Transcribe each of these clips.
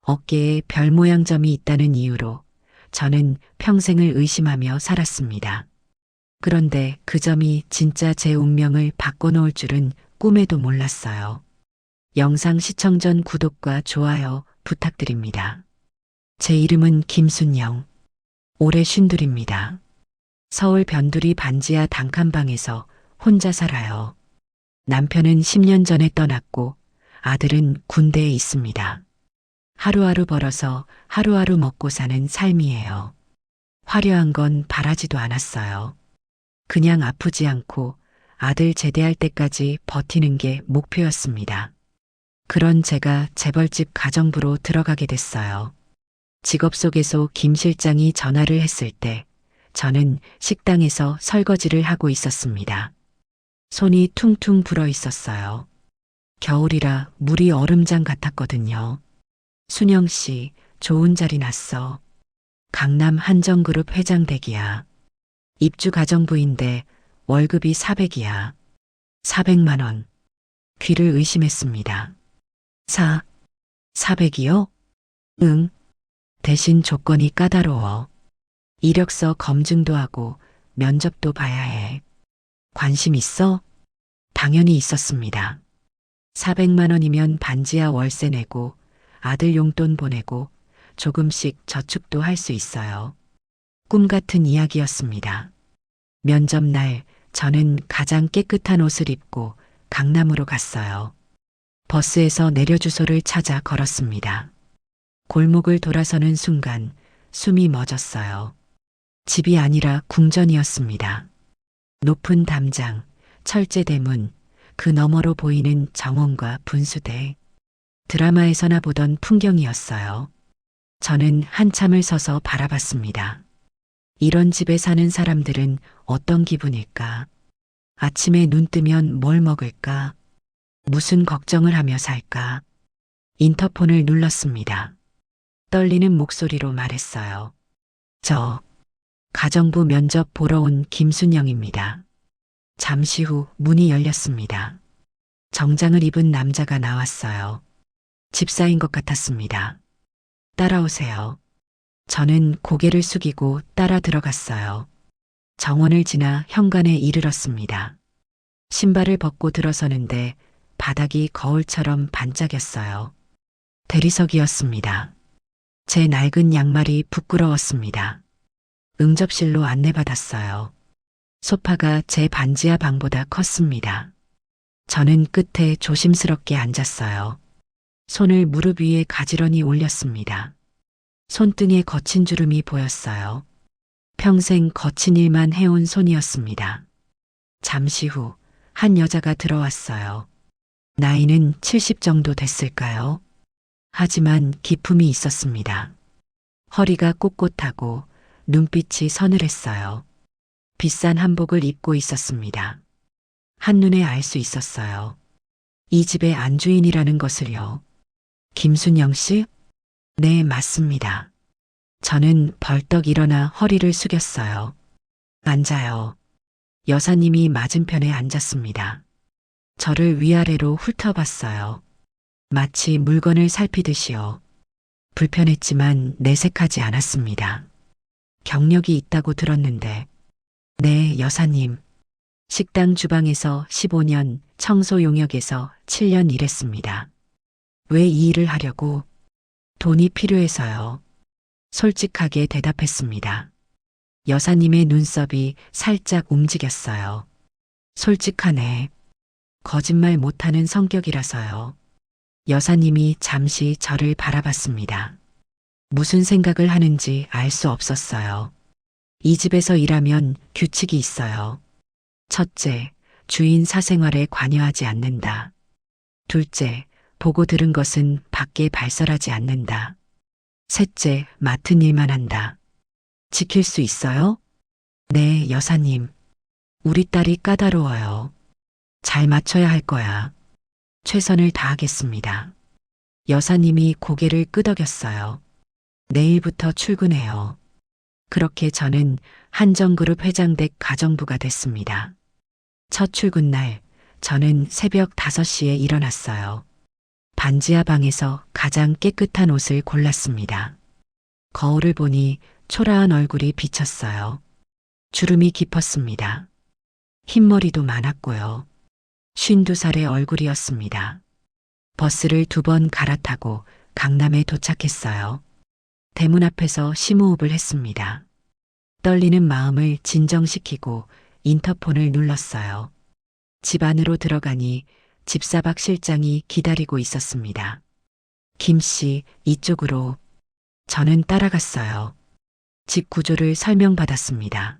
어깨에 별 모양 점이 있다는 이유로 저는 평생을 의심하며 살았습니다. 그런데 그 점이 진짜 제 운명을 바꿔놓을 줄은 꿈에도 몰랐어요. 영상 시청 전 구독과 좋아요 부탁드립니다. 제 이름은 김순영. 올해 52입니다. 서울 변두리 반지하 단칸방에서 혼자 살아요. 남편은 10년 전에 떠났고 아들은 군대에 있습니다. 하루하루 벌어서 하루하루 먹고 사는 삶이에요. 화려한 건 바라지도 않았어요. 그냥 아프지 않고 아들 제대할 때까지 버티는 게 목표였습니다. 그런 제가 재벌집 가정부로 들어가게 됐어요. 직업 속에서 김 실장이 전화를 했을 때 저는 식당에서 설거지를 하고 있었습니다. 손이 퉁퉁 불어 있었어요. 겨울이라 물이 얼음장 같았거든요. 순영 씨, 좋은 자리 났어. 강남 한정그룹 회장 댁이야. 입주 가정부인데 월급이 400이야. 400만 원. 귀를 의심했습니다. 400이요? 응. 대신 조건이 까다로워. 이력서 검증도 하고 면접도 봐야 해. 관심 있어? 당연히 있었습니다. 400만 원이면 반지하 월세 내고 아들 용돈 보내고 조금씩 저축도 할 수 있어요. 꿈 같은 이야기였습니다. 면접 날 저는 가장 깨끗한 옷을 입고 강남으로 갔어요. 버스에서 내려 주소를 찾아 걸었습니다. 골목을 돌아서는 순간 숨이 멎었어요. 집이 아니라 궁전이었습니다. 높은 담장, 철제 대문, 그 너머로 보이는 정원과 분수대. 드라마에서나 보던 풍경이었어요. 저는 한참을 서서 바라봤습니다. 이런 집에 사는 사람들은 어떤 기분일까? 아침에 눈 뜨면 뭘 먹을까? 무슨 걱정을 하며 살까? 인터폰을 눌렀습니다. 떨리는 목소리로 말했어요. 저 가정부 면접 보러 온 김순영입니다. 잠시 후 문이 열렸습니다. 정장을 입은 남자가 나왔어요. 집사인 것 같았습니다. 따라오세요. 저는 고개를 숙이고 따라 들어갔어요. 정원을 지나 현관에 이르렀습니다. 신발을 벗고 들어서는데 바닥이 거울처럼 반짝였어요. 대리석이었습니다. 제 낡은 양말이 부끄러웠습니다. 응접실로 안내받았어요. 소파가 제 반지하 방보다 컸습니다. 저는 끝에 조심스럽게 앉았어요. 손을 무릎 위에 가지런히 올렸습니다. 손등에 거친 주름이 보였어요. 평생 거친 일만 해온 손이었습니다. 잠시 후 한 여자가 들어왔어요. 나이는 70 정도 됐을까요? 하지만 기품이 있었습니다. 허리가 꼿꼿하고 눈빛이 서늘했어요. 비싼 한복을 입고 있었습니다. 한눈에 알 수 있었어요. 이 집의 안주인이라는 것을요. 김순영 씨? 네, 맞습니다. 저는 벌떡 일어나 허리를 숙였어요. 앉아요. 여사님이 맞은편에 앉았습니다. 저를 위아래로 훑어봤어요. 마치 물건을 살피듯이요. 불편했지만 내색하지 않았습니다. 경력이 있다고 들었는데. 네, 여사님. 식당 주방에서 15년, 청소 용역에서 7년 일했습니다. 왜 이 일을 하려고? 돈이 필요해서요. 솔직하게 대답했습니다. 여사님의 눈썹이 살짝 움직였어요. 솔직하네. 거짓말 못하는 성격이라서요. 여사님이 잠시 저를 바라봤습니다. 무슨 생각을 하는지 알 수 없었어요. 이 집에서 일하면 규칙이 있어요. 첫째, 주인 사생활에 관여하지 않는다. 둘째, 보고 들은 것은 밖에 발설하지 않는다. 셋째, 맡은 일만 한다. 지킬 수 있어요? 네, 여사님. 우리 딸이 까다로워요. 잘 맞춰야 할 거야. 최선을 다하겠습니다. 여사님이 고개를 끄덕였어요. 내일부터 출근해요. 그렇게 저는 한정그룹 회장댁 가정부가 됐습니다. 첫 출근 날 저는 새벽 5시에 일어났어요. 반지하 방에서 가장 깨끗한 옷을 골랐습니다. 거울을 보니 초라한 얼굴이 비쳤어요. 주름이 깊었습니다. 흰머리도 많았고요. 52살의 얼굴이었습니다. 버스를 2번 갈아타고 강남에 도착했어요. 대문 앞에서 심호흡을 했습니다. 떨리는 마음을 진정시키고 인터폰을 눌렀어요. 집 안으로 들어가니 집사박 실장이 기다리고 있었습니다. 김 씨, 이쪽으로. 저는 따라갔어요. 집 구조를 설명받았습니다.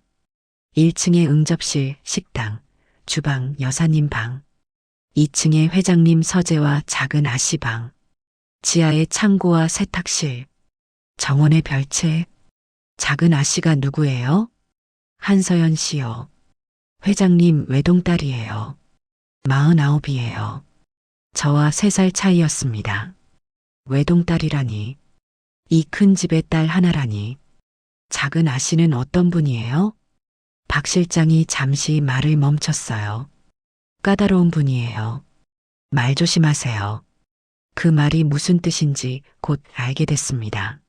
1층에 응접실, 식당, 주방, 여사님 방. 2층에 회장님 서재와 작은 아씨방. 지하에 창고와 세탁실. 정원의 별채. 작은 아씨가 누구예요? 한서연 씨요. 회장님 외동딸이에요. 49이에요. 저와 3살 차이였습니다. 외동딸이라니. 이 큰 집의 딸 하나라니. 작은 아씨는 어떤 분이에요? 박 실장이 잠시 말을 멈췄어요. 까다로운 분이에요. 말 조심하세요. 그 말이 무슨 뜻인지 곧 알게 됐습니다.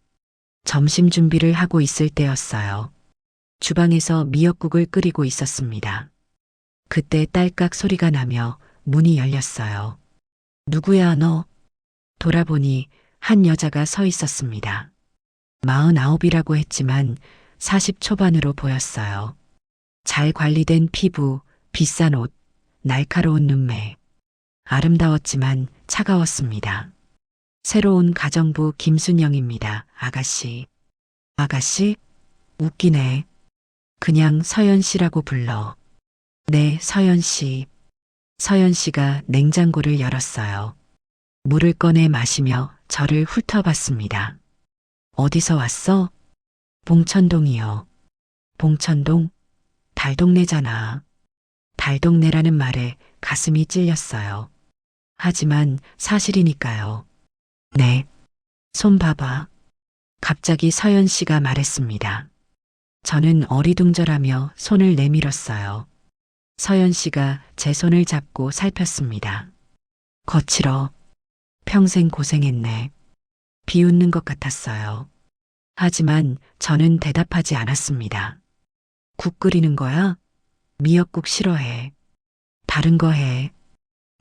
점심 준비를 하고 있을 때였어요. 주방에서 미역국을 끓이고 있었습니다. 그때 딸깍 소리가 나며 문이 열렸어요. 누구야 너? 돌아보니 한 여자가 서 있었습니다. 49이라고 했지만 40 초반으로 보였어요. 잘 관리된 피부, 비싼 옷, 날카로운 눈매. 아름다웠지만 차가웠습니다. 새로운 가정부 김순영입니다. 아가씨. 아가씨? 웃기네. 그냥 서연 씨라고 불러. 네, 서연 씨. 서연 씨가 냉장고를 열었어요. 물을 꺼내 마시며 저를 훑어봤습니다. 어디서 왔어? 봉천동이요. 봉천동? 달동네잖아. 달동네라는 말에 가슴이 찔렸어요. 하지만 사실이니까요. 네. 손 봐봐. 갑자기 서연 씨가 말했습니다. 저는 어리둥절하며 손을 내밀었어요. 서연 씨가 제 손을 잡고 살폈습니다. 거칠어. 평생 고생했네. 비웃는 것 같았어요. 하지만 저는 대답하지 않았습니다. 국 끓이는 거야? 미역국 싫어해. 다른 거 해.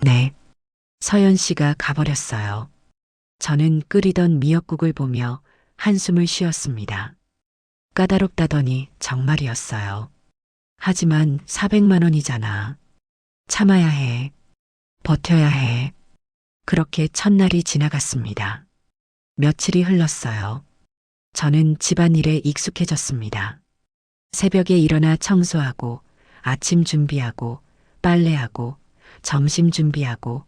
네. 서연 씨가 가버렸어요. 저는 끓이던 미역국을 보며 한숨을 쉬었습니다. 까다롭다더니 정말이었어요. 하지만 400만 원이잖아. 참아야 해. 버텨야 해. 그렇게 첫날이 지나갔습니다. 며칠이 흘렀어요. 저는 집안일에 익숙해졌습니다. 새벽에 일어나 청소하고, 아침 준비하고, 빨래하고, 점심 준비하고,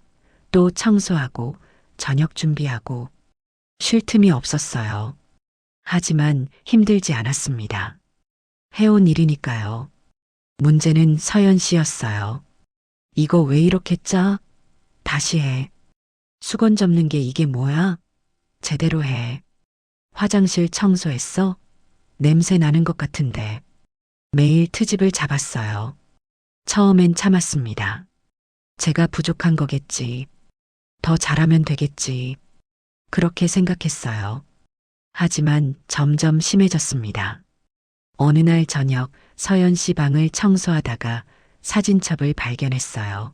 또 청소하고, 저녁 준비하고, 쉴 틈이 없었어요. 하지만 힘들지 않았습니다. 해온 일이니까요. 문제는 서연 씨였어요. 이거 왜 이렇게 짜? 다시 해. 수건 접는 게 이게 뭐야? 제대로 해. 화장실 청소했어? 냄새 나는 것 같은데. 매일 트집을 잡았어요. 처음엔 참았습니다. 제가 부족한 거겠지. 더 잘하면 되겠지. 그렇게 생각했어요. 하지만 점점 심해졌습니다. 어느 날 저녁 서연 씨 방을 청소하다가 사진첩을 발견했어요.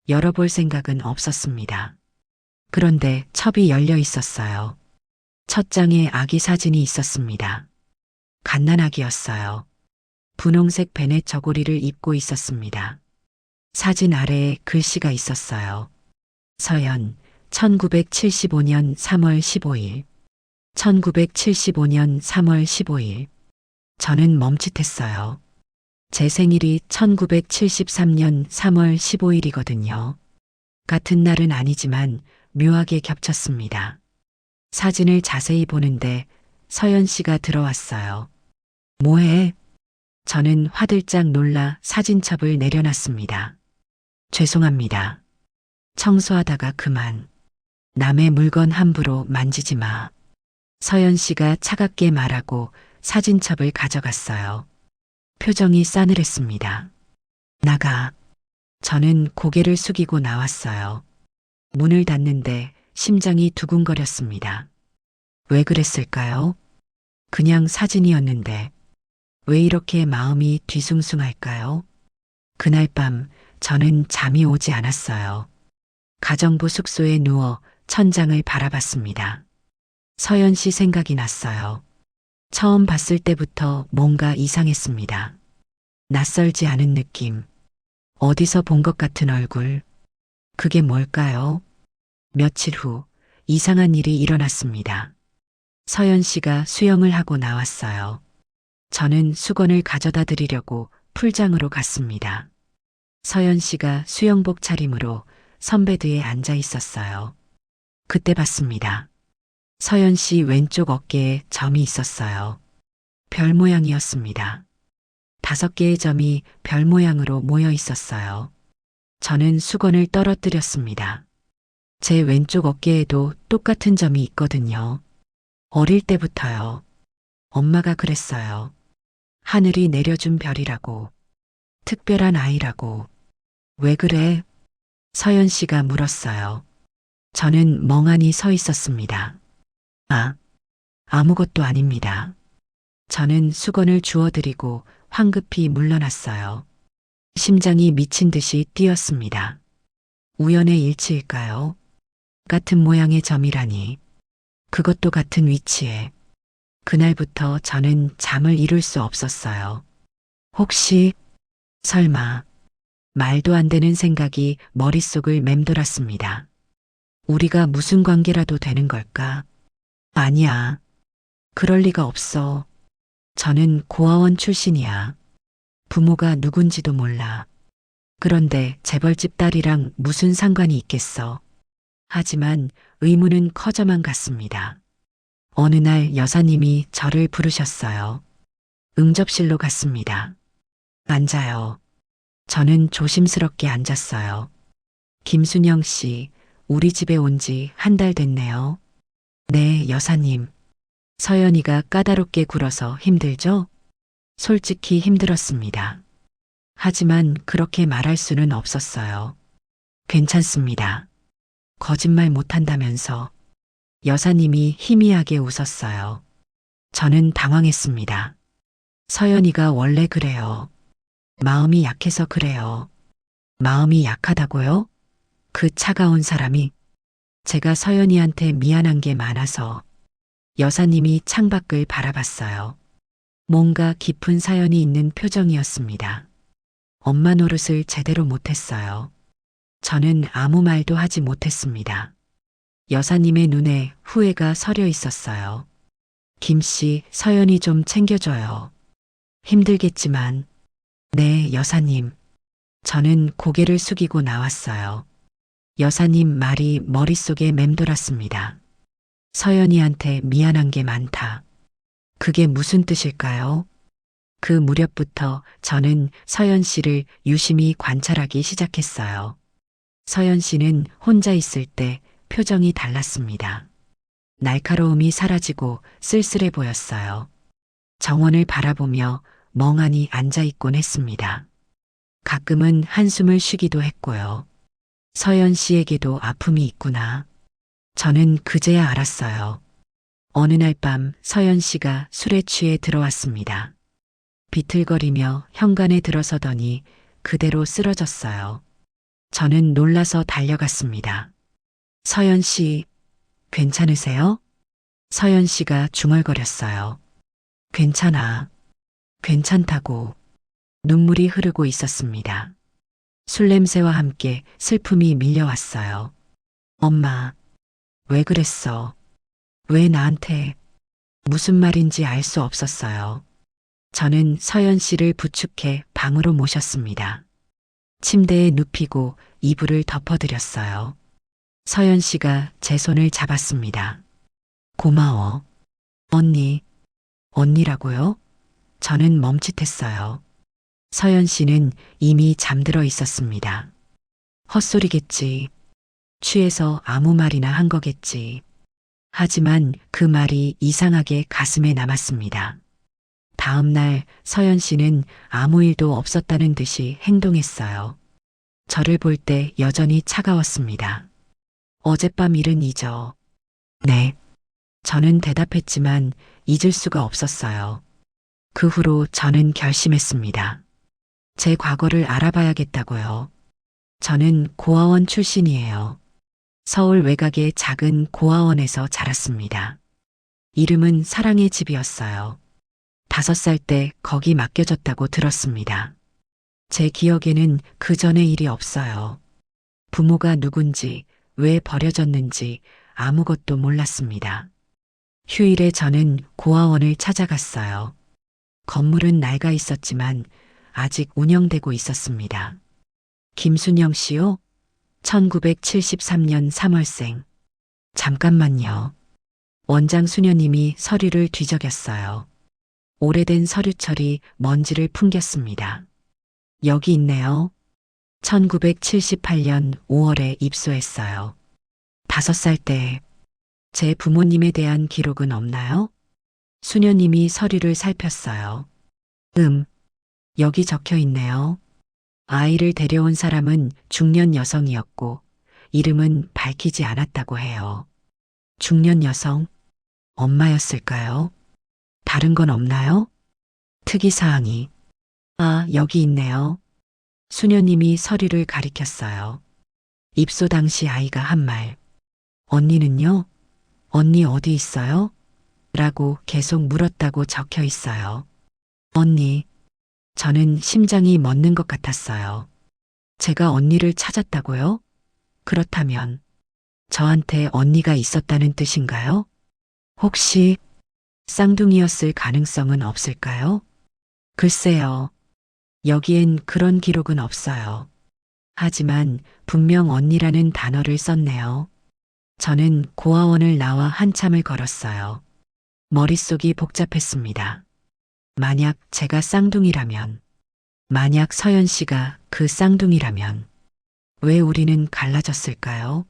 열어볼 생각은 없었습니다. 그런데 첩이 열려 있었어요. 첫 장에 아기 사진이 있었습니다. 갓난아기였어요. 분홍색 베넷 저고리를 입고 있었습니다. 사진 아래에 글씨가 있었어요. 서연, 1975년 3월 15일. 1975년 3월 15일. 저는 멈칫했어요. 제 생일이 1973년 3월 15일이거든요. 같은 날은 아니지만 묘하게 겹쳤습니다. 사진을 자세히 보는데 서연 씨가 들어왔어요. 뭐해? 저는 화들짝 놀라 사진첩을 내려놨습니다. 죄송합니다. 청소하다가 그만. 남의 물건 함부로 만지지 마. 서연 씨가 차갑게 말하고 사진첩을 가져갔어요. 표정이 싸늘했습니다. 나가. 저는 고개를 숙이고 나왔어요. 문을 닫는데 심장이 두근거렸습니다. 왜 그랬을까요? 그냥 사진이었는데 왜 이렇게 마음이 뒤숭숭할까요? 그날 밤 저는 잠이 오지 않았어요. 가정부 숙소에 누워 천장을 바라봤습니다. 서연 씨 생각이 났어요. 처음 봤을 때부터 뭔가 이상했습니다. 낯설지 않은 느낌. 어디서 본 것 같은 얼굴. 그게 뭘까요? 며칠 후 이상한 일이 일어났습니다. 서연 씨가 수영을 하고 나왔어요. 저는 수건을 가져다 드리려고 풀장으로 갔습니다. 서연 씨가 수영복 차림으로 선베드에 앉아 있었어요. 그때 봤습니다. 서연 씨 왼쪽 어깨에 점이 있었어요. 별 모양이었습니다. 5개의 점이 별 모양으로 모여 있었어요. 저는 수건을 떨어뜨렸습니다. 제 왼쪽 어깨에도 똑같은 점이 있거든요. 어릴 때부터요. 엄마가 그랬어요. 하늘이 내려준 별이라고. 특별한 아이라고. 왜 그래? 서연 씨가 물었어요. 저는 멍하니 서 있었습니다. 아무것도 아닙니다. 저는 수건을 주워드리고 황급히 물러났어요. 심장이 미친 듯이 뛰었습니다. 우연의 일치일까요? 같은 모양의 점이라니. 그것도 같은 위치에. 그날부터 저는 잠을 이룰 수 없었어요. 혹시, 설마, 말도 안 되는 생각이 머릿속을 맴돌았습니다. 우리가 무슨 관계라도 되는 걸까? 아니야. 그럴 리가 없어. 저는 고아원 출신이야. 부모가 누군지도 몰라. 그런데 재벌집 딸이랑 무슨 상관이 있겠어. 하지만 의문은 커져만 갔습니다. 어느 날 여사님이 저를 부르셨어요. 응접실로 갔습니다. 앉아요. 저는 조심스럽게 앉았어요. 김순영 씨, 우리 집에 온 지 한 달 됐네요. 네, 여사님. 서연이가 까다롭게 굴어서 힘들죠? 솔직히 힘들었습니다. 하지만 그렇게 말할 수는 없었어요. 괜찮습니다. 거짓말 못한다면서. 여사님이 희미하게 웃었어요. 저는 당황했습니다. 서연이가 원래 그래요. 마음이 약해서 그래요. 마음이 약하다고요? 그 차가운 사람이. 제가 서연이한테 미안한 게 많아서. 여사님이 창밖을 바라봤어요. 뭔가 깊은 사연이 있는 표정이었습니다. 엄마 노릇을 제대로 못했어요. 저는 아무 말도 하지 못했습니다. 여사님의 눈에 후회가 서려 있었어요. 김씨, 서연이 좀 챙겨줘요. 힘들겠지만. 네, 여사님. 저는 고개를 숙이고 나왔어요. 여사님 말이 머릿속에 맴돌았습니다. 서연이한테 미안한 게 많다. 그게 무슨 뜻일까요? 그 무렵부터 저는 서연 씨를 유심히 관찰하기 시작했어요. 서연 씨는 혼자 있을 때 표정이 달랐습니다. 날카로움이 사라지고 쓸쓸해 보였어요. 정원을 바라보며 멍하니 앉아 있곤 했습니다. 가끔은 한숨을 쉬기도 했고요. 서연 씨에게도 아픔이 있구나. 저는 그제야 알았어요. 어느 날 밤 서연 씨가 술에 취해 들어왔습니다. 비틀거리며 현관에 들어서더니 그대로 쓰러졌어요. 저는 놀라서 달려갔습니다. 서연 씨, 괜찮으세요? 서연 씨가 중얼거렸어요. 괜찮아. 괜찮다고. 눈물이 흐르고 있었습니다. 술 냄새와 함께 슬픔이 밀려왔어요. 엄마, 왜 그랬어? 왜 나한테? 무슨 말인지 알 수 없었어요. 저는 서연 씨를 부축해 방으로 모셨습니다. 침대에 눕히고 이불을 덮어드렸어요. 서연 씨가 제 손을 잡았습니다. 고마워. 언니라고요? 저는 멈칫했어요. 서연 씨는 이미 잠들어 있었습니다. 헛소리겠지. 취해서 아무 말이나 한 거겠지. 하지만 그 말이 이상하게 가슴에 남았습니다. 다음 날 서연 씨는 아무 일도 없었다는 듯이 행동했어요. 저를 볼 때 여전히 차가웠습니다. 어젯밤 일은 잊어. 네. 저는 대답했지만 잊을 수가 없었어요. 그 후로 저는 결심했습니다. 제 과거를 알아봐야겠다고요. 저는 고아원 출신이에요. 서울 외곽의 작은 고아원에서 자랐습니다. 이름은 사랑의 집이었어요. 5살 때 거기 맡겨졌다고 들었습니다. 제 기억에는 그 전의 일이 없어요. 부모가 누군지, 왜 버려졌는지 아무것도 몰랐습니다. 휴일에 저는 고아원을 찾아갔어요. 건물은 낡아 있었지만 아직 운영되고 있었습니다. 김순영 씨요? 1973년 3월생. 잠깐만요. 원장 수녀님이 서류를 뒤적였어요. 오래된 서류철이 먼지를 풍겼습니다. 여기 있네요. 1978년 5월에 입소했어요. 5살 때 제 부모님에 대한 기록은 없나요? 수녀님이 서류를 살폈어요. 여기 적혀 있네요. 아이를 데려온 사람은 중년 여성이었고 이름은 밝히지 않았다고 해요. 중년 여성? 엄마였을까요? 다른 건 없나요? 특이사항이. 아, 여기 있네요. 수녀님이 서류를 가리켰어요. 입소 당시 아이가 한 말. 언니는요? 언니 어디 있어요? 라고 계속 물었다고 적혀 있어요. 언니. 저는 심장이 멎는 것 같았어요. 제가 언니를 찾았다고요? 그렇다면 저한테 언니가 있었다는 뜻인가요? 혹시 쌍둥이였을 가능성은 없을까요? 글쎄요. 여기엔 그런 기록은 없어요. 하지만 분명 언니라는 단어를 썼네요. 저는 고아원을 나와 한참을 걸었어요. 머릿속이 복잡했습니다. 만약 제가 쌍둥이라면, 만약 서연 씨가 그 쌍둥이라면, 왜 우리는 갈라졌을까요?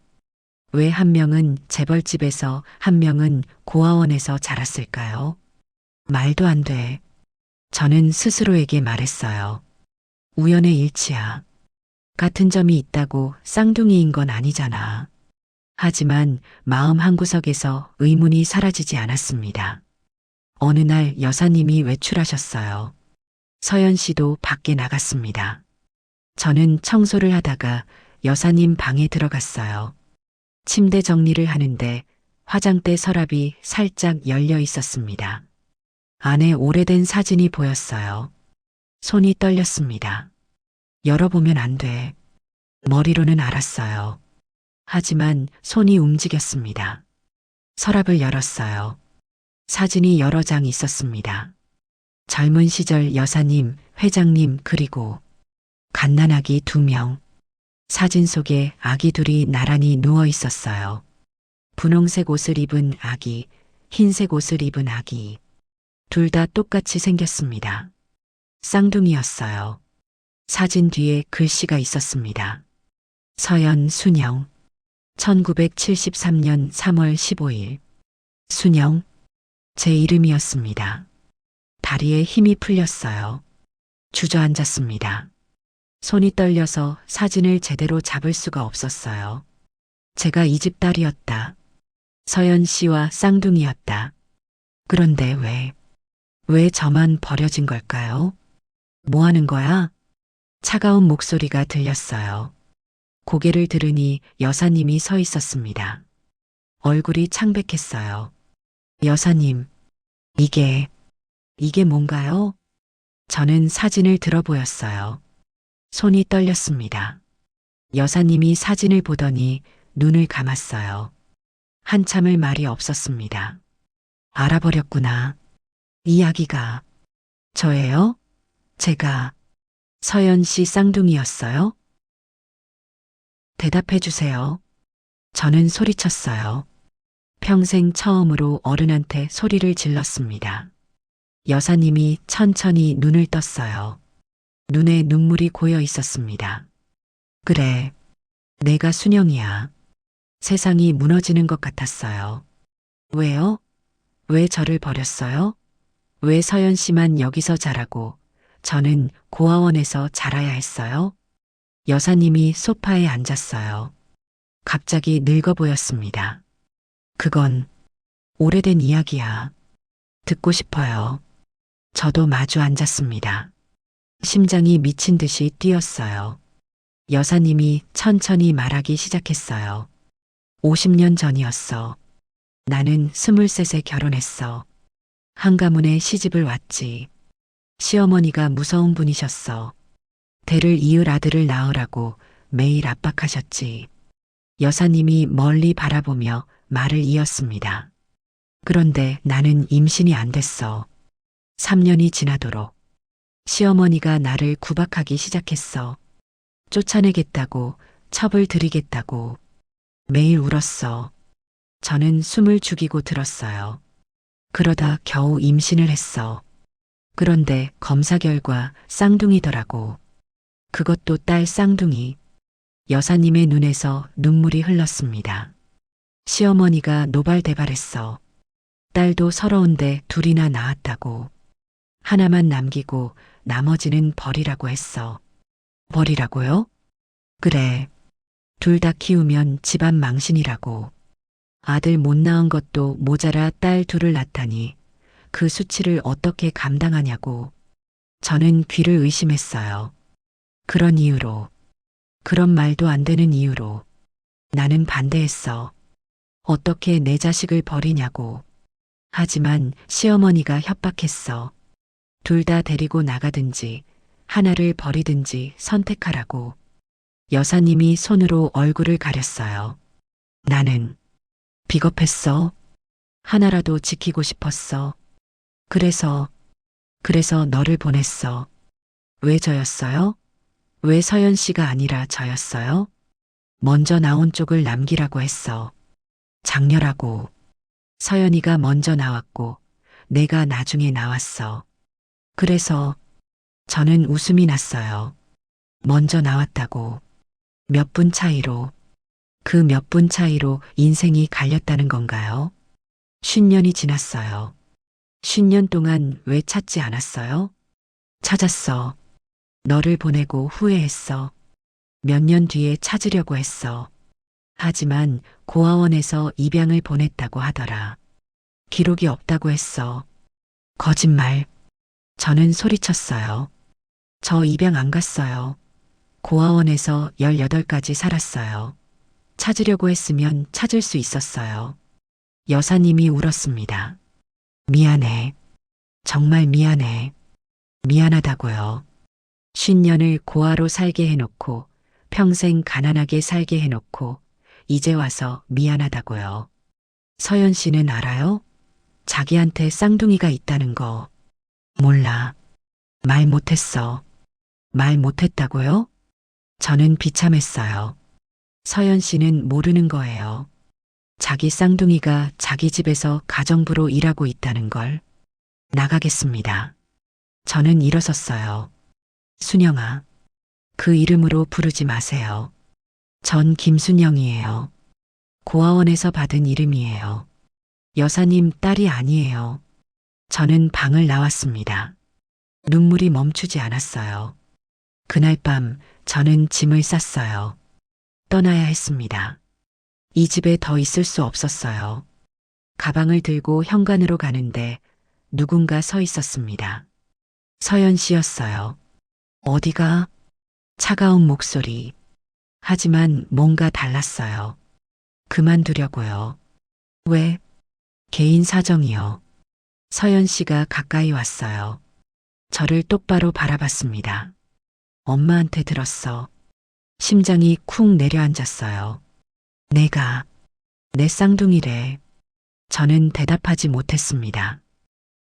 왜 한 명은 재벌집에서 한 명은 고아원에서 자랐을까요? 말도 안 돼. 저는 스스로에게 말했어요. 우연의 일치야. 같은 점이 있다고 쌍둥이인 건 아니잖아. 하지만 마음 한구석에서 의문이 사라지지 않았습니다. 어느 날 여사님이 외출하셨어요. 서연 씨도 밖에 나갔습니다. 저는 청소를 하다가 여사님 방에 들어갔어요. 침대 정리를 하는데 화장대 서랍이 살짝 열려 있었습니다. 안에 오래된 사진이 보였어요. 손이 떨렸습니다. 열어보면 안 돼. 머리로는 알았어요. 하지만 손이 움직였습니다. 서랍을 열었어요. 사진이 여러 장 있었습니다. 젊은 시절 여사님, 회장님, 그리고 갓난아기 2명. 사진 속에 아기 둘이 나란히 누워 있었어요. 분홍색 옷을 입은 아기, 흰색 옷을 입은 아기. 둘 다 똑같이 생겼습니다. 쌍둥이였어요. 사진 뒤에 글씨가 있었습니다. 서연, 순영. 1973년 3월 15일. 순영. 제 이름이었습니다. 다리에 힘이 풀렸어요. 주저앉았습니다. 손이 떨려서 사진을 제대로 잡을 수가 없었어요. 제가 이 집 딸이었다. 서연 씨와 쌍둥이였다. 그런데 왜 저만 버려진 걸까요? 뭐 하는 거야? 차가운 목소리가 들렸어요. 고개를 들으니 여사님이 서 있었습니다. 얼굴이 창백했어요. 여사님, 이게 뭔가요? 저는 사진을 들어 보였어요. 손이 떨렸습니다. 여사님이 사진을 보더니 눈을 감았어요. 한참을 말이 없었습니다. 알아버렸구나. 이 아기가 저예요? 제가 서연 씨 쌍둥이였어요? 대답해 주세요. 저는 소리쳤어요. 평생 처음으로 어른한테 소리를 질렀습니다. 여사님이 천천히 눈을 떴어요. 눈에 눈물이 고여 있었습니다. 그래, 내가 순영이야. 세상이 무너지는 것 같았어요. 왜요? 왜 저를 버렸어요? 왜 서연 씨만 여기서 자라고 저는 고아원에서 자라야 했어요? 여사님이 소파에 앉았어요. 갑자기 늙어 보였습니다. 그건 오래된 이야기야. 듣고 싶어요. 저도 마주 앉았습니다. 심장이 미친 듯이 뛰었어요. 여사님이 천천히 말하기 시작했어요. 50년 전이었어. 나는 23에 결혼했어. 한가문에 시집을 왔지. 시어머니가 무서운 분이셨어. 대를 이을 아들을 낳으라고 매일 압박하셨지. 여사님이 멀리 바라보며 말을 이었습니다. 그런데 나는 임신이 안 됐어. 3년이 지나도록. 시어머니가 나를 구박하기 시작했어. 쫓아내겠다고, 첩을 들이겠다고. 매일 울었어. 저는 숨을 죽이고 들었어요. 그러다 겨우 임신을 했어. 그런데 검사 결과 쌍둥이더라고. 그것도 딸 쌍둥이. 여사님의 눈에서 눈물이 흘렀습니다. 시어머니가 노발대발했어. 딸도 서러운데 둘이나 낳았다고. 하나만 남기고 나머지는 버리라고 했어. 버리라고요? 그래. 둘 다 키우면 집안 망신이라고. 아들 못 낳은 것도 모자라 딸 둘을 낳다니 그 수치를 어떻게 감당하냐고. 저는 귀를 의심했어요. 그런 이유로, 그런 말도 안 되는 이유로 나는 반대했어. 어떻게 내 자식을 버리냐고. 하지만 시어머니가 협박했어. 둘 다 데리고 나가든지 하나를 버리든지 선택하라고. 여사님이 손으로 얼굴을 가렸어요. 나는 비겁했어. 하나라도 지키고 싶었어. 그래서 너를 보냈어. 왜 저였어요? 왜 서연 씨가 아니라 저였어요? 먼저 나온 쪽을 남기라고 했어. 장렬하고. 서연이가 먼저 나왔고 내가 나중에 나왔어. 그래서 저는 웃음이 났어요. 먼저 나왔다고. 몇 분 차이로. 그 몇 분 차이로 인생이 갈렸다는 건가요? 50년이 지났어요. 50년 동안 왜 찾지 않았어요? 찾았어. 너를 보내고 후회했어. 몇 년 뒤에 찾으려고 했어. 하지만 고아원에서 입양을 보냈다고 하더라. 기록이 없다고 했어. 거짓말. 저는 소리쳤어요. 저 입양 안 갔어요. 고아원에서 18까지 살았어요. 찾으려고 했으면 찾을 수 있었어요. 여사님이 울었습니다. 미안해. 정말 미안해. 미안하다고요. 50년을 고아로 살게 해놓고 평생 가난하게 살게 해놓고 이제 와서 미안하다고요. 서연 씨는 알아요? 자기한테 쌍둥이가 있다는 거. 몰라. 말 못했어. 말 못했다고요? 저는 비참했어요. 서연 씨는 모르는 거예요. 자기 쌍둥이가 자기 집에서 가정부로 일하고 있다는 걸. 나가겠습니다. 저는 일어섰어요. 순영아, 그 이름으로 부르지 마세요. 전 김순영이에요. 고아원에서 받은 이름이에요. 여사님 딸이 아니에요. 저는 방을 나왔습니다. 눈물이 멈추지 않았어요. 그날 밤 저는 짐을 쌌어요. 떠나야 했습니다. 이 집에 더 있을 수 없었어요. 가방을 들고 현관으로 가는데 누군가 서 있었습니다. 서연 씨였어요. 어디가? 차가운 목소리. 하지만 뭔가 달랐어요. 그만두려고요. 왜? 개인 사정이요. 서연 씨가 가까이 왔어요. 저를 똑바로 바라봤습니다. 엄마한테 들었어. 심장이 쿵 내려앉았어요. 내가 내 쌍둥이래. 저는 대답하지 못했습니다.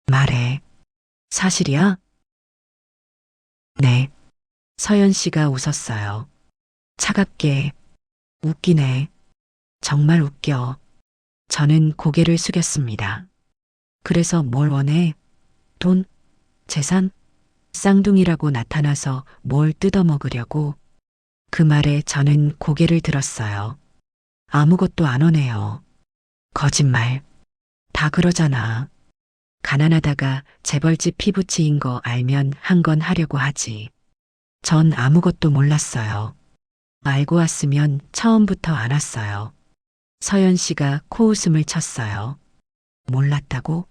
말해. 사실이야? 네. 서연 씨가 웃었어요. 차갑게. 웃기네. 정말 웃겨. 저는 고개를 숙였습니다. 그래서 뭘 원해? 돈? 재산? 쌍둥이라고 나타나서 뭘 뜯어먹으려고? 그 말에 저는 고개를 들었어요. 아무것도 안 오네요. 거짓말. 다 그러잖아. 가난하다가 재벌집 피부치인 거 알면 한 건 하려고 하지. 전 아무것도 몰랐어요. 알고 왔으면 처음부터 안 왔어요. 서연 씨가 코웃음을 쳤어요. 몰랐다고?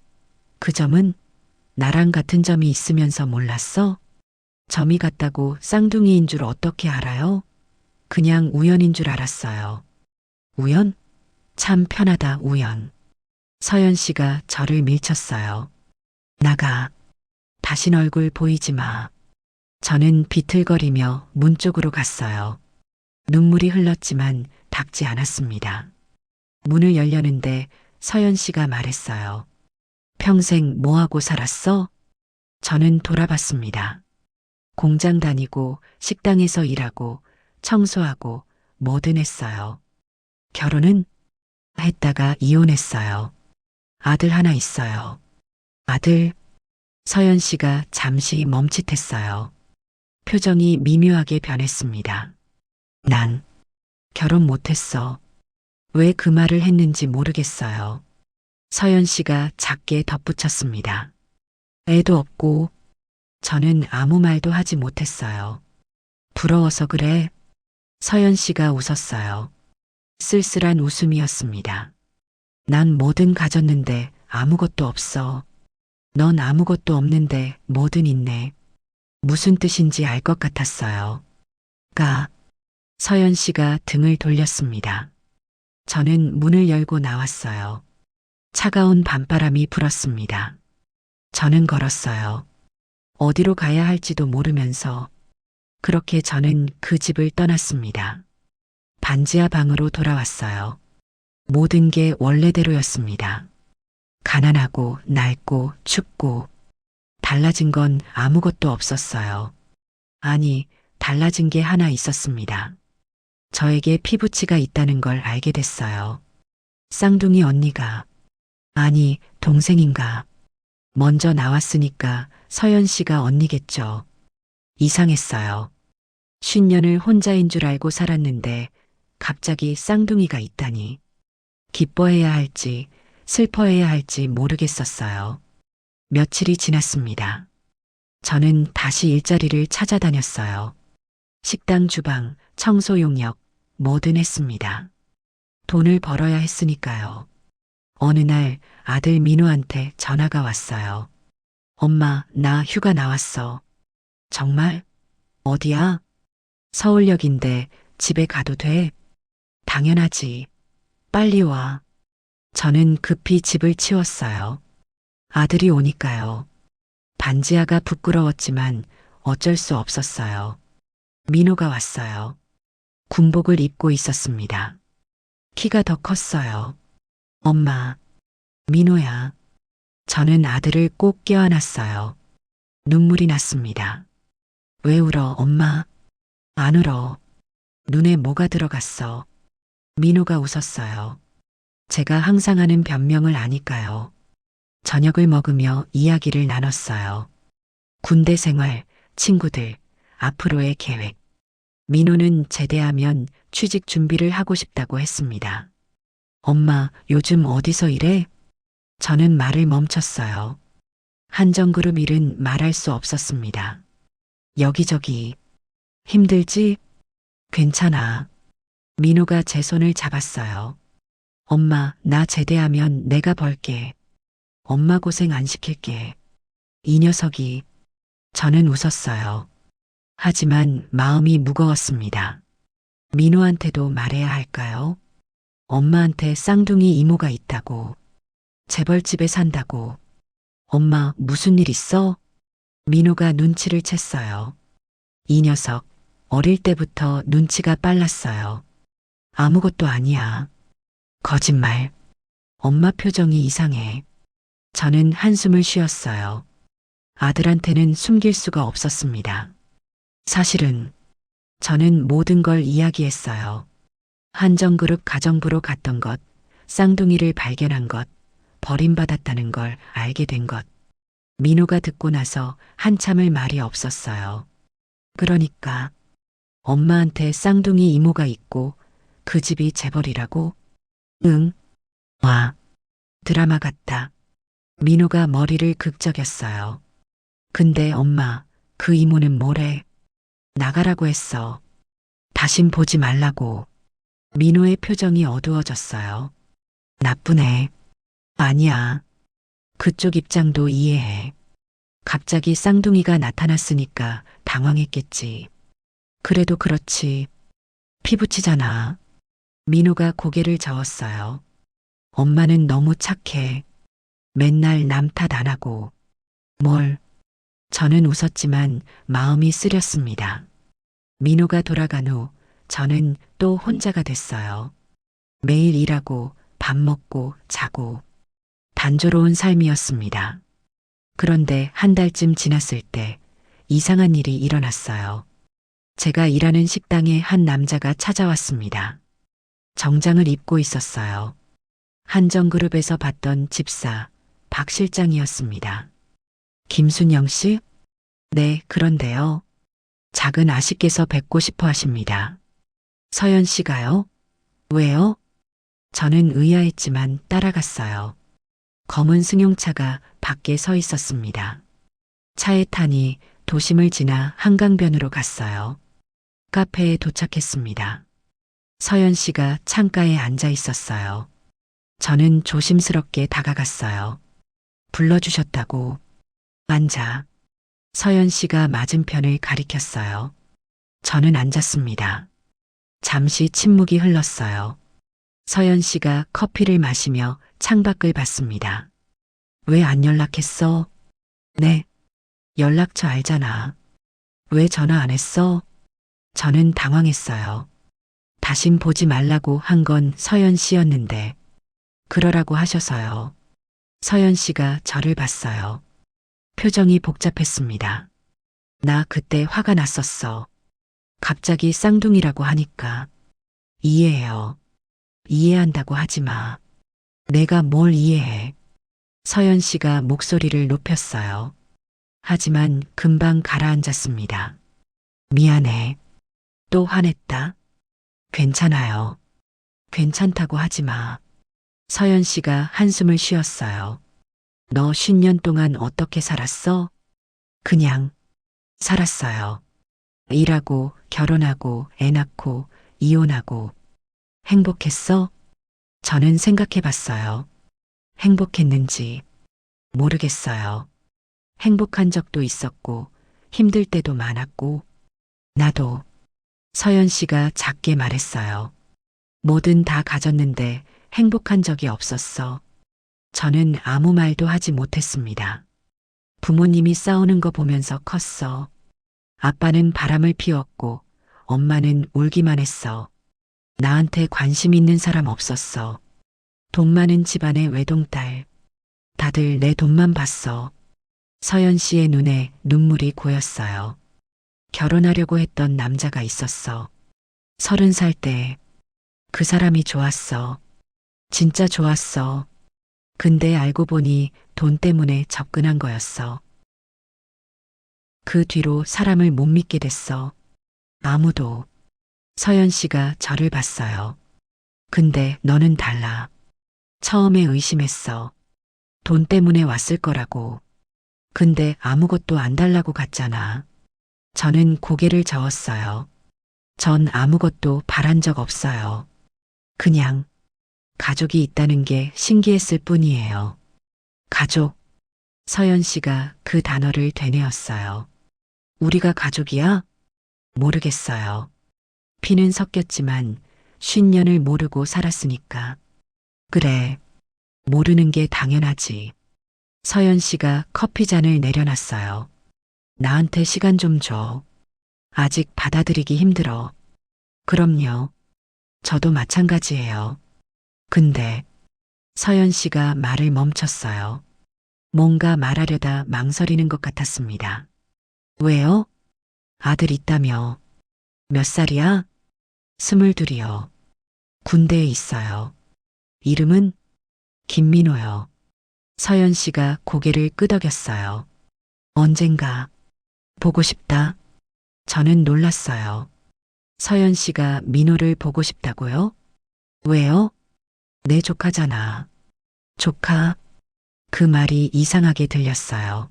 그 점은 나랑 같은 점이 있으면서 몰랐어? 점이 같다고 쌍둥이인 줄 어떻게 알아요? 그냥 우연인 줄 알았어요. 우연? 참 편하다, 우연. 서연 씨가 저를 밀쳤어요. 나가. 다신 얼굴 보이지 마. 저는 비틀거리며 문 쪽으로 갔어요. 눈물이 흘렀지만 닦지 않았습니다. 문을 열려는데 서연 씨가 말했어요. 평생 뭐하고 살았어? 저는 돌아봤습니다. 공장 다니고 식당에서 일하고 청소하고 뭐든 했어요. 결혼은 했다가 이혼했어요. 아들 하나 있어요. 아들, 서연 씨가 잠시 멈칫했어요. 표정이 미묘하게 변했습니다. 난 결혼 못했어. 왜 그 말을 했는지 모르겠어요. 서연 씨가 작게 덧붙였습니다. 애도 없고 저는 아무 말도 하지 못했어요. 부러워서 그래. 서연 씨가 웃었어요. 쓸쓸한 웃음이었습니다. 난 뭐든 가졌는데 아무것도 없어. 넌 아무것도 없는데 뭐든 있네. 무슨 뜻인지 알 것 같았어요. 서연 씨가 등을 돌렸습니다. 저는 문을 열고 나왔어요. 차가운 밤바람이 불었습니다. 저는 걸었어요. 어디로 가야 할지도 모르면서 그렇게 저는 그 집을 떠났습니다. 반지하 방으로 돌아왔어요. 모든 게 원래대로였습니다. 가난하고 낡고 춥고 달라진 건 아무것도 없었어요. 아니, 달라진 게 하나 있었습니다. 저에게 피부치가 있다는 걸 알게 됐어요. 쌍둥이 언니가, 아니, 동생인가. 먼저 나왔으니까 서연 씨가 언니겠죠. 이상했어요. 50년을 혼자인 줄 알고 살았는데 갑자기 쌍둥이가 있다니. 기뻐해야 할지 슬퍼해야 할지 모르겠었어요. 며칠이 지났습니다. 저는 다시 일자리를 찾아다녔어요. 식당 주방, 청소 용역, 뭐든 했습니다. 돈을 벌어야 했으니까요. 어느 날 아들 민우한테 전화가 왔어요. 엄마, 나 휴가 나왔어. 정말? 어디야? 서울역인데 집에 가도 돼? 당연하지. 빨리 와. 저는 급히 집을 치웠어요. 아들이 오니까요. 반지하가 부끄러웠지만 어쩔 수 없었어요. 민호가 왔어요. 군복을 입고 있었습니다. 키가 더 컸어요. 엄마, 민호야. 저는 아들을 꼭 껴안았어요. 눈물이 났습니다. 왜 울어, 엄마? 안 울어. 눈에 뭐가 들어갔어. 민호가 웃었어요. 제가 항상 하는 변명을 아니까요. 저녁을 먹으며 이야기를 나눴어요. 군대 생활, 친구들, 앞으로의 계획. 민호는 제대하면 취직 준비를 하고 싶다고 했습니다. 엄마, 요즘 어디서 일해? 저는 말을 멈췄어요. 한정그룹 일은 말할 수 없었습니다. 여기저기. 힘들지? 괜찮아. 민호가 제 손을 잡았어요. 엄마, 나 제대하면 내가 벌게. 엄마 고생 안 시킬게. 이 녀석이. 저는 웃었어요. 하지만 마음이 무거웠습니다. 민호한테도 말해야 할까요? 엄마한테 쌍둥이 이모가 있다고. 재벌집에 산다고. 엄마, 무슨 일 있어? 민호가 눈치를 챘어요. 이 녀석, 어릴 때부터 눈치가 빨랐어요. 아무것도 아니야. 거짓말. 엄마 표정이 이상해. 저는 한숨을 쉬었어요. 아들한테는 숨길 수가 없었습니다. 사실은 저는 모든 걸 이야기했어요. 한정그룹 가정부로 갔던 것, 쌍둥이를 발견한 것, 버림받았다는 걸 알게 된 것. 민호가 듣고 나서 한참을 말이 없었어요. 그러니까 엄마한테 쌍둥이 이모가 있고 그 집이 재벌이라고? 응. 와, 드라마 같다. 민호가 머리를 극적였어요. 근데 엄마, 그 이모는 뭐래? 나가라고 했어. 다신 보지 말라고. 민호의 표정이 어두워졌어요. 나쁘네. 아니야. 그쪽 입장도 이해해. 갑자기 쌍둥이가 나타났으니까 당황했겠지. 그래도 그렇지. 피부치잖아. 민호가 고개를 저었어요. 엄마는 너무 착해. 맨날 남 탓 안 하고. 뭘. 저는 웃었지만 마음이 쓰렸습니다. 민호가 돌아간 후 저는 또 혼자가 됐어요. 매일 일하고 밥 먹고 자고 단조로운 삶이었습니다. 그런데 한 달쯤 지났을 때 이상한 일이 일어났어요. 제가 일하는 식당에 한 남자가 찾아왔습니다. 정장을 입고 있었어요. 한정그룹에서 봤던 집사 박 실장이었습니다. 김순영 씨? 네, 그런데요. 작은 아씨께서 뵙고 싶어 하십니다. 서연 씨가요? 왜요? 저는 의아했지만 따라갔어요. 검은 승용차가 밖에 서 있었습니다. 차에 타니 도심을 지나 한강변으로 갔어요. 카페에 도착했습니다. 서연 씨가 창가에 앉아 있었어요. 저는 조심스럽게 다가갔어요. 불러주셨다고. 앉아. 서연 씨가 맞은편을 가리켰어요. 저는 앉았습니다. 잠시 침묵이 흘렀어요. 서연 씨가 커피를 마시며 창밖을 봤습니다. 왜 안 연락했어? 네. 연락처 알잖아. 왜 전화 안 했어? 저는 당황했어요. 다신 보지 말라고 한 건 서연 씨였는데 그러라고 하셔서요. 서연 씨가 저를 봤어요. 표정이 복잡했습니다. 나 그때 화가 났었어. 갑자기 쌍둥이라고 하니까. 이해해요. 이해한다고 하지 마. 내가 뭘 이해해. 서연 씨가 목소리를 높였어요. 하지만 금방 가라앉았습니다. 미안해. 또 화냈다. 괜찮아요. 괜찮다고 하지 마. 서연 씨가 한숨을 쉬었어요. 너 10년 동안 어떻게 살았어? 그냥 살았어요. 일하고 결혼하고 애 낳고 이혼하고. 행복했어? 저는 생각해 봤어요. 행복했는지 모르겠어요. 행복한 적도 있었고 힘들 때도 많았고 나도. 서연 씨가 작게 말했어요. 뭐든 다 가졌는데 행복한 적이 없었어. 저는 아무 말도 하지 못했습니다. 부모님이 싸우는 거 보면서 컸어. 아빠는 바람을 피웠고 엄마는 울기만 했어. 나한테 관심 있는 사람 없었어. 돈 많은 집안의 외동딸. 다들 내 돈만 봤어. 서연 씨의 눈에 눈물이 고였어요. 결혼하려고 했던 남자가 있었어. 30살 때. 그 사람이 좋았어. 진짜 좋았어. 근데 알고 보니 돈 때문에 접근한 거였어. 그 뒤로 사람을 못 믿게 됐어. 아무도. 서연 씨가 저를 봤어요. 근데 너는 달라. 처음에 의심했어. 돈 때문에 왔을 거라고. 근데 아무것도 안 달라고 갔잖아. 저는 고개를 저었어요. 전 아무것도 바란 적 없어요. 그냥 가족이 있다는 게 신기했을 뿐이에요. 가족. 서연 씨가 그 단어를 되뇌었어요. 우리가 가족이야? 모르겠어요. 피는 섞였지만 50년을 모르고 살았으니까. 그래. 모르는 게 당연하지. 서연 씨가 커피 잔을 내려놨어요. 나한테 시간 좀 줘. 아직 받아들이기 힘들어. 그럼요. 저도 마찬가지예요. 근데 서연 씨가 말을 멈췄어요. 뭔가 말하려다 망설이는 것 같았습니다. 왜요? 아들 있다며. 몇 살이야? 22이요. 군대에 있어요. 이름은? 김민호요. 서연 씨가 고개를 끄덕였어요. 언젠가 보고 싶다. 저는 놀랐어요. 서연 씨가 민호를 보고 싶다고요? 왜요? 내 조카잖아. 조카? 그 말이 이상하게 들렸어요.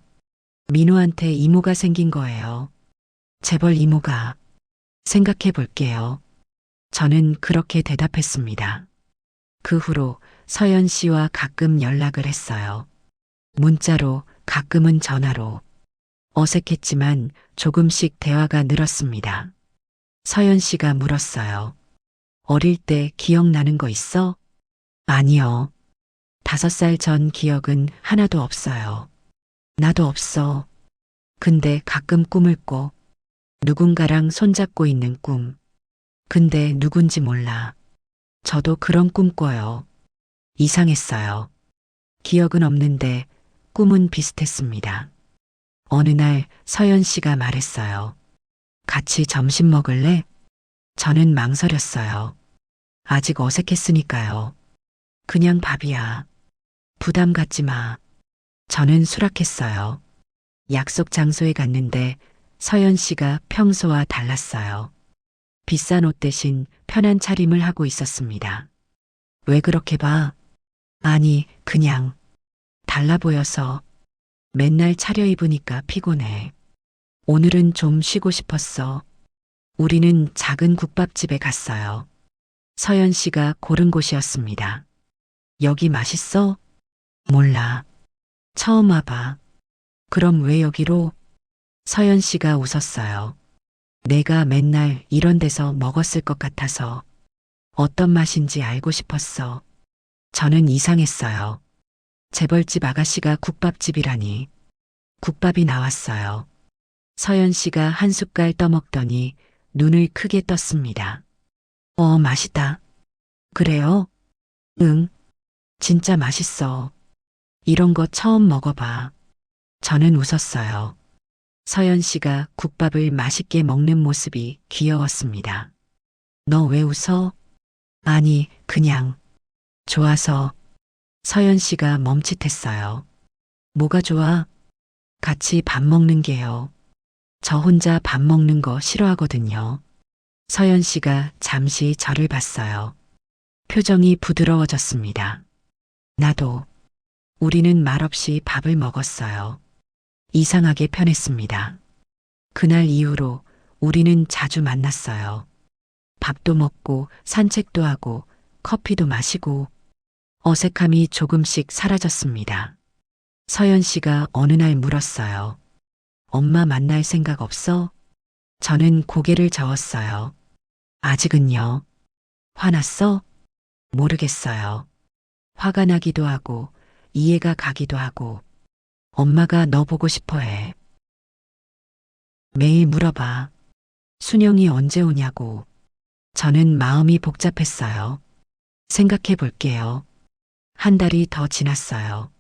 민호한테 이모가 생긴 거예요. 재벌 이모가. 생각해 볼게요. 저는 그렇게 대답했습니다. 그 후로 서연 씨와 가끔 연락을 했어요. 문자로, 가끔은 전화로. 어색했지만 조금씩 대화가 늘었습니다. 서연 씨가 물었어요. 어릴 때 기억나는 거 있어? 아니요. 5살 전 기억은 하나도 없어요. 나도 없어. 근데 가끔 꿈을 꿔. 누군가랑 손잡고 있는 꿈. 근데 누군지 몰라. 저도 그런 꿈 꿔요. 이상했어요. 기억은 없는데 꿈은 비슷했습니다. 어느 날 서연 씨가 말했어요. 같이 점심 먹을래? 저는 망설였어요. 아직 어색했으니까요. 그냥 밥이야. 부담 갖지 마. 저는 수락했어요. 약속 장소에 갔는데 서연 씨가 평소와 달랐어요. 비싼 옷 대신 편한 차림을 하고 있었습니다. 왜 그렇게 봐? 아니, 그냥 달라 보여서. 맨날 차려입으니까 피곤해. 오늘은 좀 쉬고 싶었어. 우리는 작은 국밥집에 갔어요. 서연 씨가 고른 곳이었습니다. 여기 맛있어? 몰라. 처음 와봐. 그럼 왜 여기로? 서연 씨가 웃었어요. 내가 맨날 이런 데서 먹었을 것 같아서 어떤 맛인지 알고 싶었어. 저는 이상했어요. 재벌집 아가씨가 국밥집이라니. 국밥이 나왔어요. 서연 씨가 한 숟갈 떠먹더니 눈을 크게 떴습니다. 맛있다. 그래요? 응, 진짜 맛있어. 이런 거 처음 먹어봐. 저는 웃었어요. 서연 씨가 국밥을 맛있게 먹는 모습이 귀여웠습니다. 너 왜 웃어? 아니, 그냥 좋아서. 서연 씨가 멈칫했어요. 뭐가 좋아? 같이 밥 먹는 게요. 저 혼자 밥 먹는 거 싫어하거든요. 서연 씨가 잠시 저를 봤어요. 표정이 부드러워졌습니다. 나도. 우리는 말없이 밥을 먹었어요. 이상하게 편했습니다. 그날 이후로 우리는 자주 만났어요. 밥도 먹고 산책도 하고 커피도 마시고 어색함이 조금씩 사라졌습니다. 서연 씨가 어느 날 물었어요. 엄마 만날 생각 없어? 저는 고개를 저었어요. 아직은요. 화났어? 모르겠어요. 화가 나기도 하고 이해가 가기도 하고 엄마가 너 보고 싶어 해. 매일 물어봐. 순영이 언제 오냐고. 저는 마음이 복잡했어요. 생각해 볼게요. 한 달이 더 지났어요.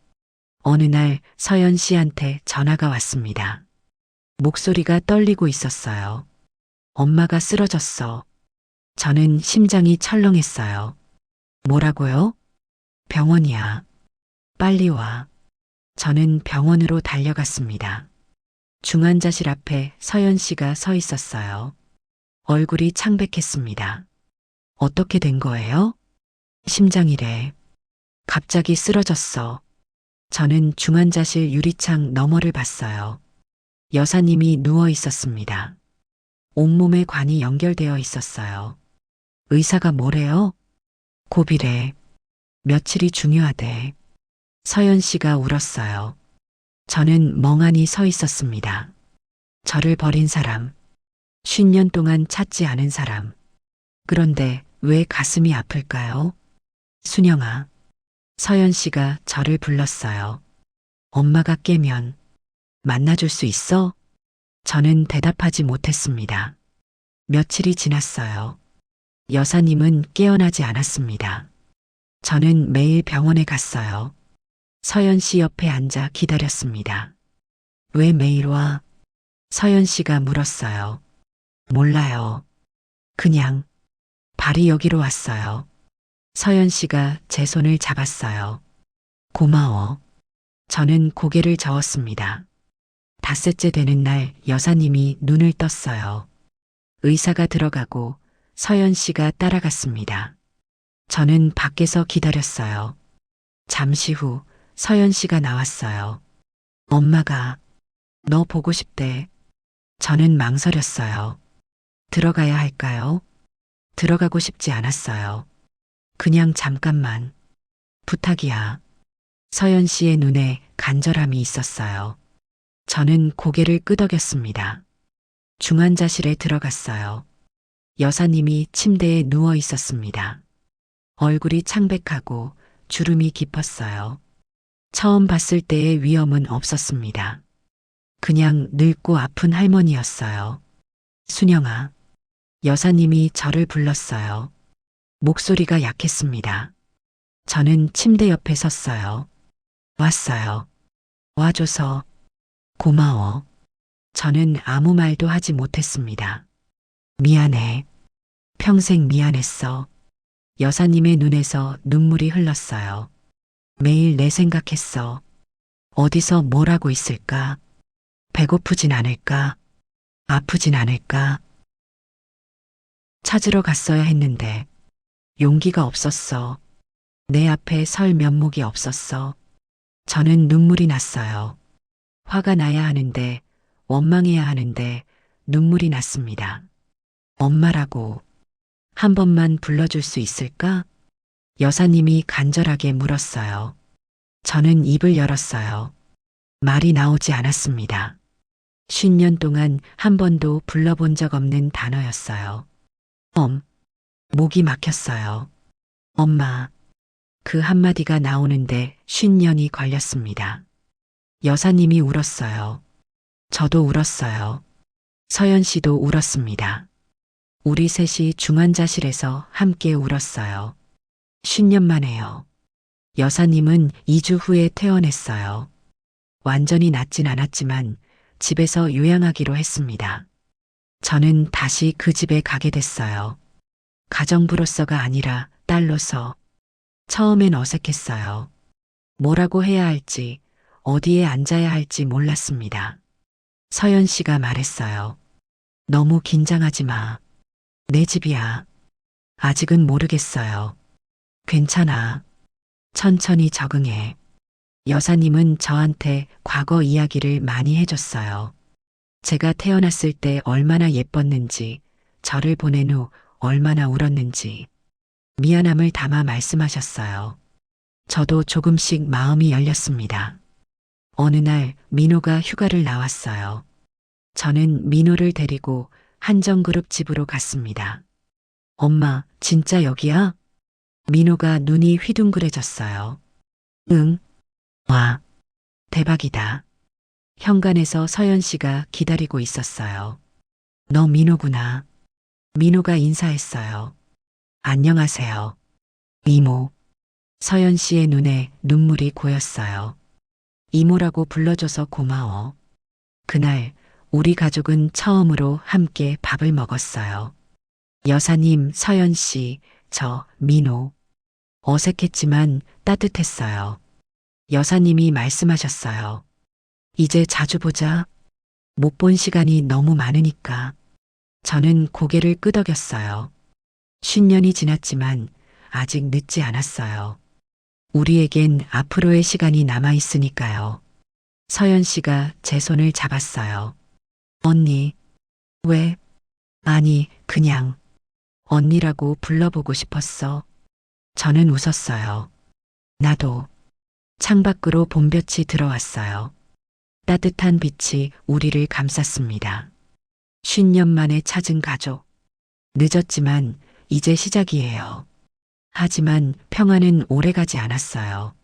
어느 날 서연 씨한테 전화가 왔습니다. 목소리가 떨리고 있었어요. 엄마가 쓰러졌어. 저는 심장이 철렁했어요. 뭐라고요? 병원이야. 빨리 와. 저는 병원으로 달려갔습니다. 중환자실 앞에 서연 씨가 서 있었어요. 얼굴이 창백했습니다. 어떻게 된 거예요? 심장이래. 갑자기 쓰러졌어. 저는 중환자실 유리창 너머를 봤어요. 여사님이 누워 있었습니다. 온몸에 관이 연결되어 있었어요. 의사가 뭐래요? 고비래. 며칠이 중요하대. 서연 씨가 울었어요. 저는 멍하니 서 있었습니다. 저를 버린 사람. 50년 동안 찾지 않은 사람. 그런데 왜 가슴이 아플까요? 순영아. 서연 씨가 저를 불렀어요. 엄마가 깨면 만나줄 수 있어? 저는 대답하지 못했습니다. 며칠이 지났어요. 여사님은 깨어나지 않았습니다. 저는 매일 병원에 갔어요. 서연 씨 옆에 앉아 기다렸습니다. 왜 매일 와? 서연 씨가 물었어요. 몰라요. 그냥 발이 여기로 왔어요. 서연 씨가 제 손을 잡았어요. 고마워. 저는 고개를 저었습니다. 닷새째 되는 날 여사님이 눈을 떴어요. 의사가 들어가고 서연 씨가 따라갔습니다. 저는 밖에서 기다렸어요. 잠시 후 서연 씨가 나왔어요. 엄마가 너 보고 싶대. 저는 망설였어요. 들어가야 할까요? 들어가고 싶지 않았어요. 그냥 잠깐만. 부탁이야. 서연 씨의 눈에 간절함이 있었어요. 저는 고개를 끄덕였습니다. 중환자실에 들어갔어요. 여사님이 침대에 누워 있었습니다. 얼굴이 창백하고 주름이 깊었어요. 처음 봤을 때의 위험은 없었습니다. 그냥 늙고 아픈 할머니였어요. 순영아. 여사님이 저를 불렀어요. 목소리가 약했습니다. 저는 침대 옆에 섰어요. 왔어요. 와줘서 고마워. 저는 아무 말도 하지 못했습니다. 미안해. 평생 미안했어. 여사님의 눈에서 눈물이 흘렀어요. 매일 내 생각했어. 어디서 뭘 하고 있을까? 배고프진 않을까? 아프진 않을까? 찾으러 갔어야 했는데 용기가 없었어. 내 앞에 설 면목이 없었어. 저는 눈물이 났어요. 화가 나야 하는데, 원망해야 하는데 눈물이 났습니다. 엄마라고 한 번만 불러줄 수 있을까? 여사님이 간절하게 물었어요. 저는 입을 열었어요. 말이 나오지 않았습니다. 50년 동안 한 번도 불러본 적 없는 단어였어요. 목이 막혔어요. 엄마. 그 한마디가 나오는데 50년이 걸렸습니다. 여사님이 울었어요. 저도 울었어요. 서연 씨도 울었습니다. 우리 셋이 중환자실에서 함께 울었어요. 50년 만에요. 여사님은 2주 후에 퇴원했어요. 완전히 낫진 않았지만 집에서 요양하기로 했습니다. 저는 다시 그 집에 가게 됐어요. 가정부로서가 아니라 딸로서. 처음엔 어색했어요. 뭐라고 해야 할지, 어디에 앉아야 할지 몰랐습니다. 서연 씨가 말했어요. 너무 긴장하지 마. 내 집이야. 아직은 모르겠어요. 괜찮아. 천천히 적응해. 여사님은 저한테 과거 이야기를 많이 해줬어요. 제가 태어났을 때 얼마나 예뻤는지, 저를 보낸 후 얼마나 울었는지. 미안함을 담아 말씀하셨어요. 저도 조금씩 마음이 열렸습니다. 어느 날 민호가 휴가를 나왔어요. 저는 민호를 데리고 한정그룹 집으로 갔습니다. 엄마, 진짜 여기야? 민호가 눈이 휘둥그레졌어요. 응. 와. 대박이다. 현관에서 서연 씨가 기다리고 있었어요. 너 민호구나. 민호가 인사했어요. 안녕하세요. 이모. 서연 씨의 눈에 눈물이 고였어요. 이모라고 불러줘서 고마워. 그날 우리 가족은 처음으로 함께 밥을 먹었어요. 여사님, 서연 씨, 저, 민호. 어색했지만 따뜻했어요. 여사님이 말씀하셨어요. 이제 자주 보자. 못 본 시간이 너무 많으니까. 저는 고개를 끄덕였어요. 50년이 지났지만 아직 늦지 않았어요. 우리에겐 앞으로의 시간이 남아 있으니까요. 서연 씨가 제 손을 잡았어요. 언니. 왜? 아니, 그냥. 언니라고 불러보고 싶었어. 저는 웃었어요. 나도. 창밖으로 봄볕이 들어왔어요. 따뜻한 빛이 우리를 감쌌습니다. 50년 만에 찾은 가족. 늦었지만 이제 시작이에요. 하지만 평화는 오래가지 않았어요.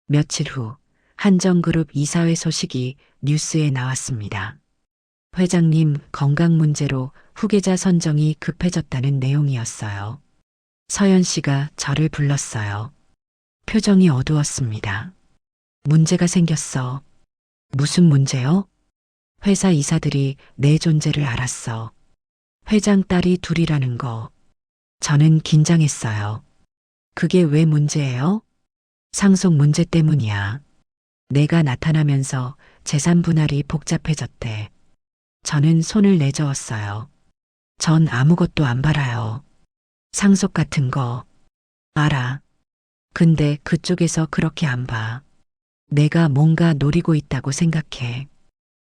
며칠 후 한정그룹 이사회 소식이 뉴스에 나왔습니다. 회장님 건강 문제로 후계자 선정이 급해졌다는 내용이었어요. 서연 씨가 저를 불렀어요. 표정이 어두웠습니다. 문제가 생겼어. 무슨 문제요? 회사 이사들이 내 존재를 알았어. 회장 딸이 둘이라는 거. 저는 긴장했어요. 그게 왜 문제예요? 상속 문제 때문이야. 내가 나타나면서 재산 분할이 복잡해졌대. 저는 손을 내저었어요. 전 아무것도 안 바라요. 상속 같은 거. 알아. 근데 그쪽에서 그렇게 안 봐. 내가 뭔가 노리고 있다고 생각해.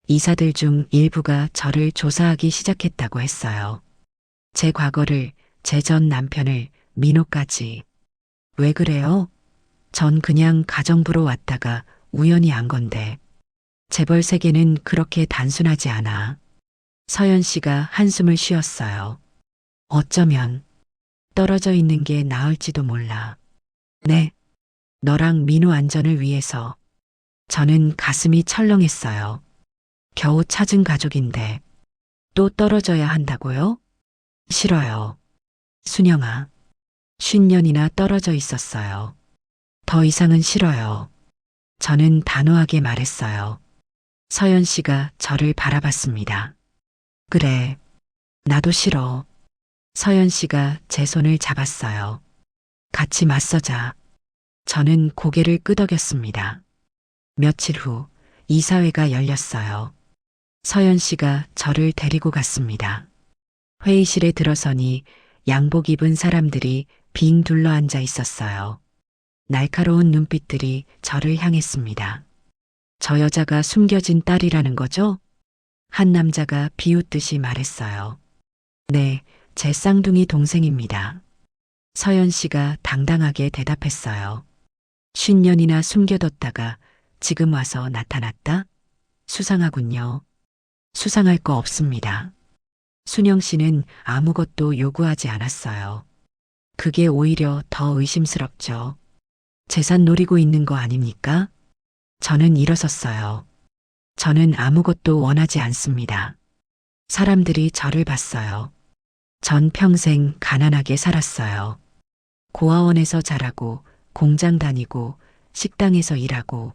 이사들 중 일부가 저를 조사하기 시작했다고 했어요. 제 과거를, 제 전 남편을, 민호까지. 왜 그래요? 전 그냥 가정부로 왔다가 우연히 안 건데. 재벌 세계는 그렇게 단순하지 않아. 서연 씨가 한숨을 쉬었어요. 어쩌면 떨어져 있는 게 나을지도 몰라. 네, 너랑 민호 안전을 위해서. 저는 가슴이 철렁했어요. 겨우 찾은 가족인데 또 떨어져야 한다고요? 싫어요. 순영아, 50년이나 떨어져 있었어요. 더 이상은 싫어요. 저는 단호하게 말했어요. 서연 씨가 저를 바라봤습니다. 그래, 나도 싫어. 서연 씨가 제 손을 잡았어요. 같이 맞서자. 저는 고개를 끄덕였습니다. 며칠 후 이사회가 열렸어요. 서연 씨가 저를 데리고 갔습니다. 회의실에 들어서니 양복 입은 사람들이 빙 둘러 앉아 있었어요. 날카로운 눈빛들이 저를 향했습니다. 저 여자가 숨겨진 딸이라는 거죠? 한 남자가 비웃듯이 말했어요. 네, 제 쌍둥이 동생입니다. 서연 씨가 당당하게 대답했어요. 50년이나 숨겨뒀다가 지금 와서 나타났다? 수상하군요. 수상할 거 없습니다. 순영 씨는 아무것도 요구하지 않았어요. 그게 오히려 더 의심스럽죠. 재산 노리고 있는 거 아닙니까? 저는 일어섰어요. 저는 아무것도 원하지 않습니다. 사람들이 저를 봤어요. 전 평생 가난하게 살았어요. 고아원에서 자라고 공장 다니고 식당에서 일하고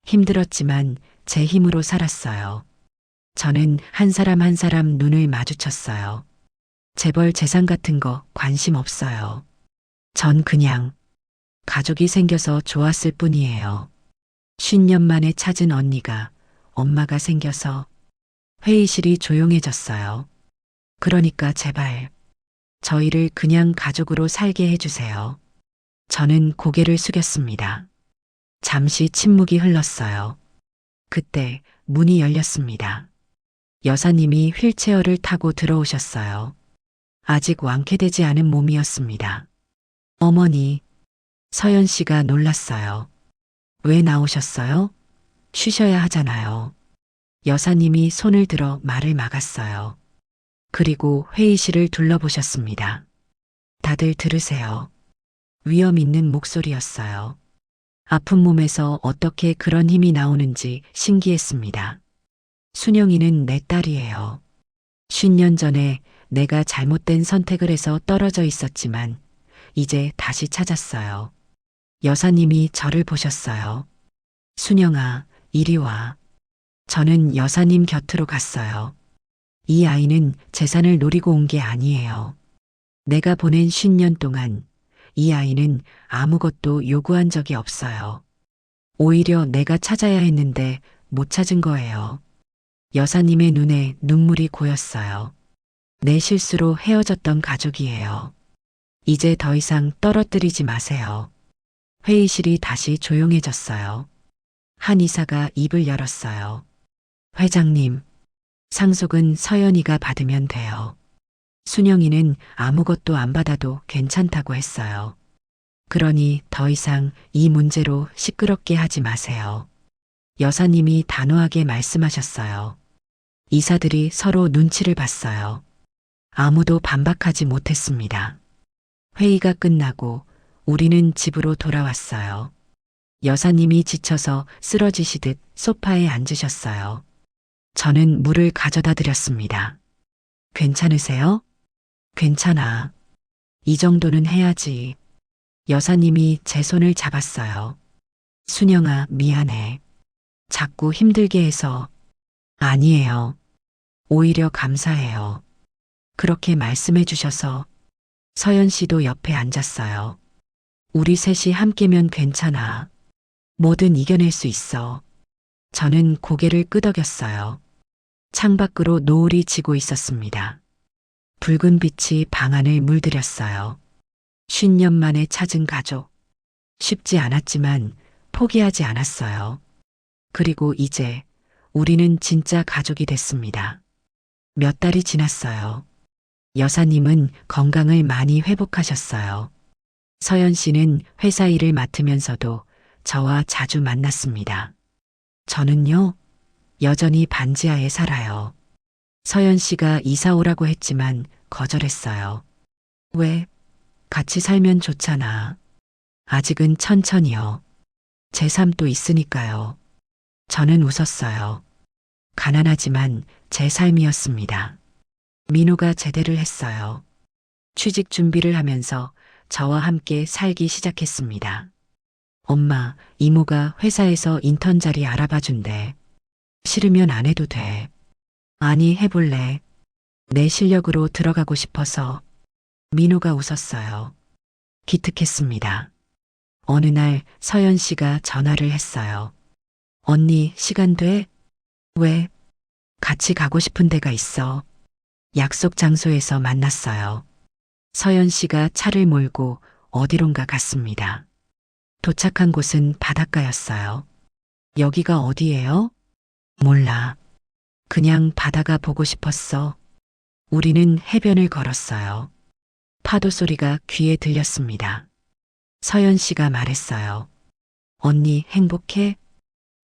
힘들었지만 제 힘으로 살았어요. 저는 한 사람 한 사람 눈을 마주쳤어요. 재벌 재산 같은 거 관심 없어요. 전 그냥 가족이 생겨서 좋았을 뿐이에요. 50년 만에 찾은 언니가, 엄마가 생겨서 회의실이 조용해졌어요. 그러니까 제발 저희를 그냥 가족으로 살게 해주세요. 저는 고개를 숙였습니다. 잠시 침묵이 흘렀어요. 그때 문이 열렸습니다. 여사님이 휠체어를 타고 들어오셨어요. 아직 완쾌되지 않은 몸이었습니다. 어머니, 서연 씨가 놀랐어요. 왜 나오셨어요? 쉬셔야 하잖아요. 여사님이 손을 들어 말을 막았어요. 그리고 회의실을 둘러보셨습니다. 다들 들으세요. 위험 있는 목소리였어요. 아픈 몸에서 어떻게 그런 힘이 나오는지 신기했습니다. 순영이는 내 딸이에요. 50년 전에 내가 잘못된 선택을 해서 떨어져 있었지만 이제 다시 찾았어요. 여사님이 저를 보셨어요. 순영아, 이리 와. 저는 여사님 곁으로 갔어요. 이 아이는 재산을 노리고 온 게 아니에요. 내가 보낸 50년 동안 이 아이는 아무것도 요구한 적이 없어요. 오히려 내가 찾아야 했는데 못 찾은 거예요. 여사님의 눈에 눈물이 고였어요. 내 실수로 헤어졌던 가족이에요. 이제 더 이상 떨어뜨리지 마세요. 회의실이 다시 조용해졌어요. 한 이사가 입을 열었어요. 회장님, 상속은 서연이가 받으면 돼요. 순영이는 아무것도 안 받아도 괜찮다고 했어요. 그러니 더 이상 이 문제로 시끄럽게 하지 마세요. 여사님이 단호하게 말씀하셨어요. 이사들이 서로 눈치를 봤어요. 아무도 반박하지 못했습니다. 회의가 끝나고 우리는 집으로 돌아왔어요. 여사님이 지쳐서 쓰러지시듯 소파에 앉으셨어요. 저는 물을 가져다 드렸습니다. 괜찮으세요? 괜찮아. 이 정도는 해야지. 여사님이 제 손을 잡았어요. 순영아, 미안해. 자꾸 힘들게 해서. 아니에요. 오히려 감사해요. 그렇게 말씀해 주셔서. 서연 씨도 옆에 앉았어요. 우리 셋이 함께면 괜찮아. 뭐든 이겨낼 수 있어. 저는 고개를 끄덕였어요. 창밖으로 노을이 지고 있었습니다. 붉은 빛이 방 안을 물들였어요. 50년 만에 찾은 가족. 쉽지 않았지만 포기하지 않았어요. 그리고 이제 우리는 진짜 가족이 됐습니다. 몇 달이 지났어요. 여사님은 건강을 많이 회복하셨어요. 서연 씨는 회사 일을 맡으면서도 저와 자주 만났습니다. 저는요, 여전히 반지하에 살아요. 서연 씨가 이사 오라고 했지만 거절했어요. 왜? 같이 살면 좋잖아. 아직은 천천히요. 제 삶도 있으니까요. 저는 웃었어요. 가난하지만 제 삶이었습니다. 민호가 제대를 했어요. 취직 준비를 하면서 저와 함께 살기 시작했습니다. 엄마, 이모가 회사에서 인턴 자리 알아봐 준대. 싫으면 안 해도 돼. 아니, 해볼래. 내 실력으로 들어가고 싶어서. 민호가 웃었어요. 기특했습니다. 어느 날 서연 씨가 전화를 했어요. 언니, 시간 돼? 왜? 같이 가고 싶은 데가 있어. 약속 장소에서 만났어요. 서연 씨가 차를 몰고 어디론가 갔습니다. 도착한 곳은 바닷가였어요. 여기가 어디예요? 몰라. 그냥 바다가 보고 싶었어. 우리는 해변을 걸었어요. 파도 소리가 귀에 들렸습니다. 서연 씨가 말했어요. 언니 행복해?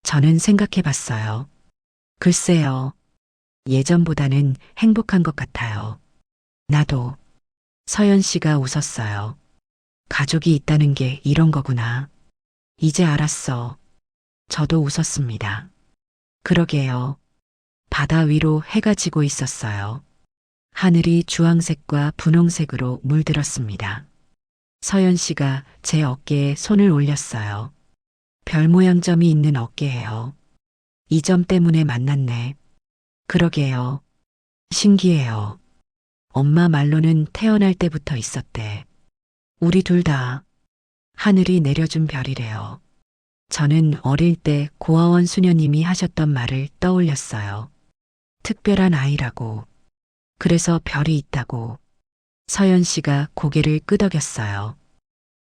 저는 생각해 봤어요. 글쎄요. 예전보다는 행복한 것 같아요. 나도. 서연 씨가 웃었어요. 가족이 있다는 게 이런 거구나. 이제 알았어. 저도 웃었습니다. 그러게요. 바다 위로 해가 지고 있었어요. 하늘이 주황색과 분홍색으로 물들었습니다. 서연 씨가 제 어깨에 손을 올렸어요. 별 모양 점이 있는 어깨예요. 이 점 때문에 만났네. 그러게요. 신기해요. 엄마 말로는 태어날 때부터 있었대. 우리 둘 다 하늘이 내려준 별이래요. 저는 어릴 때 고아원 수녀님이 하셨던 말을 떠올렸어요. 특별한 아이라고. 그래서 별이 있다고. 서연 씨가 고개를 끄덕였어요.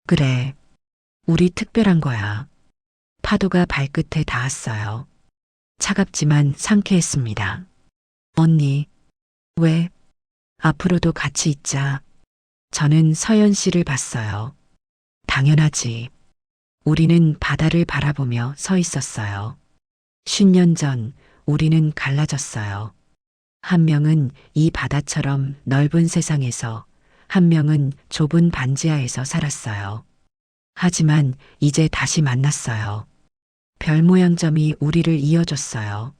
그래. 우리 특별한 거야. 파도가 발끝에 닿았어요. 차갑지만 상쾌했습니다. 언니, 왜? 앞으로도 같이 있자. 저는 서연 씨를 봤어요. 당연하지. 우리는 바다를 바라보며 서 있었어요. 50년 전 우리는 갈라졌어요. 한 명은 이 바다처럼 넓은 세상에서, 한 명은 좁은 반지하에서 살았어요. 하지만 이제 다시 만났어요. 별 모양 점이 우리를 이어줬어요.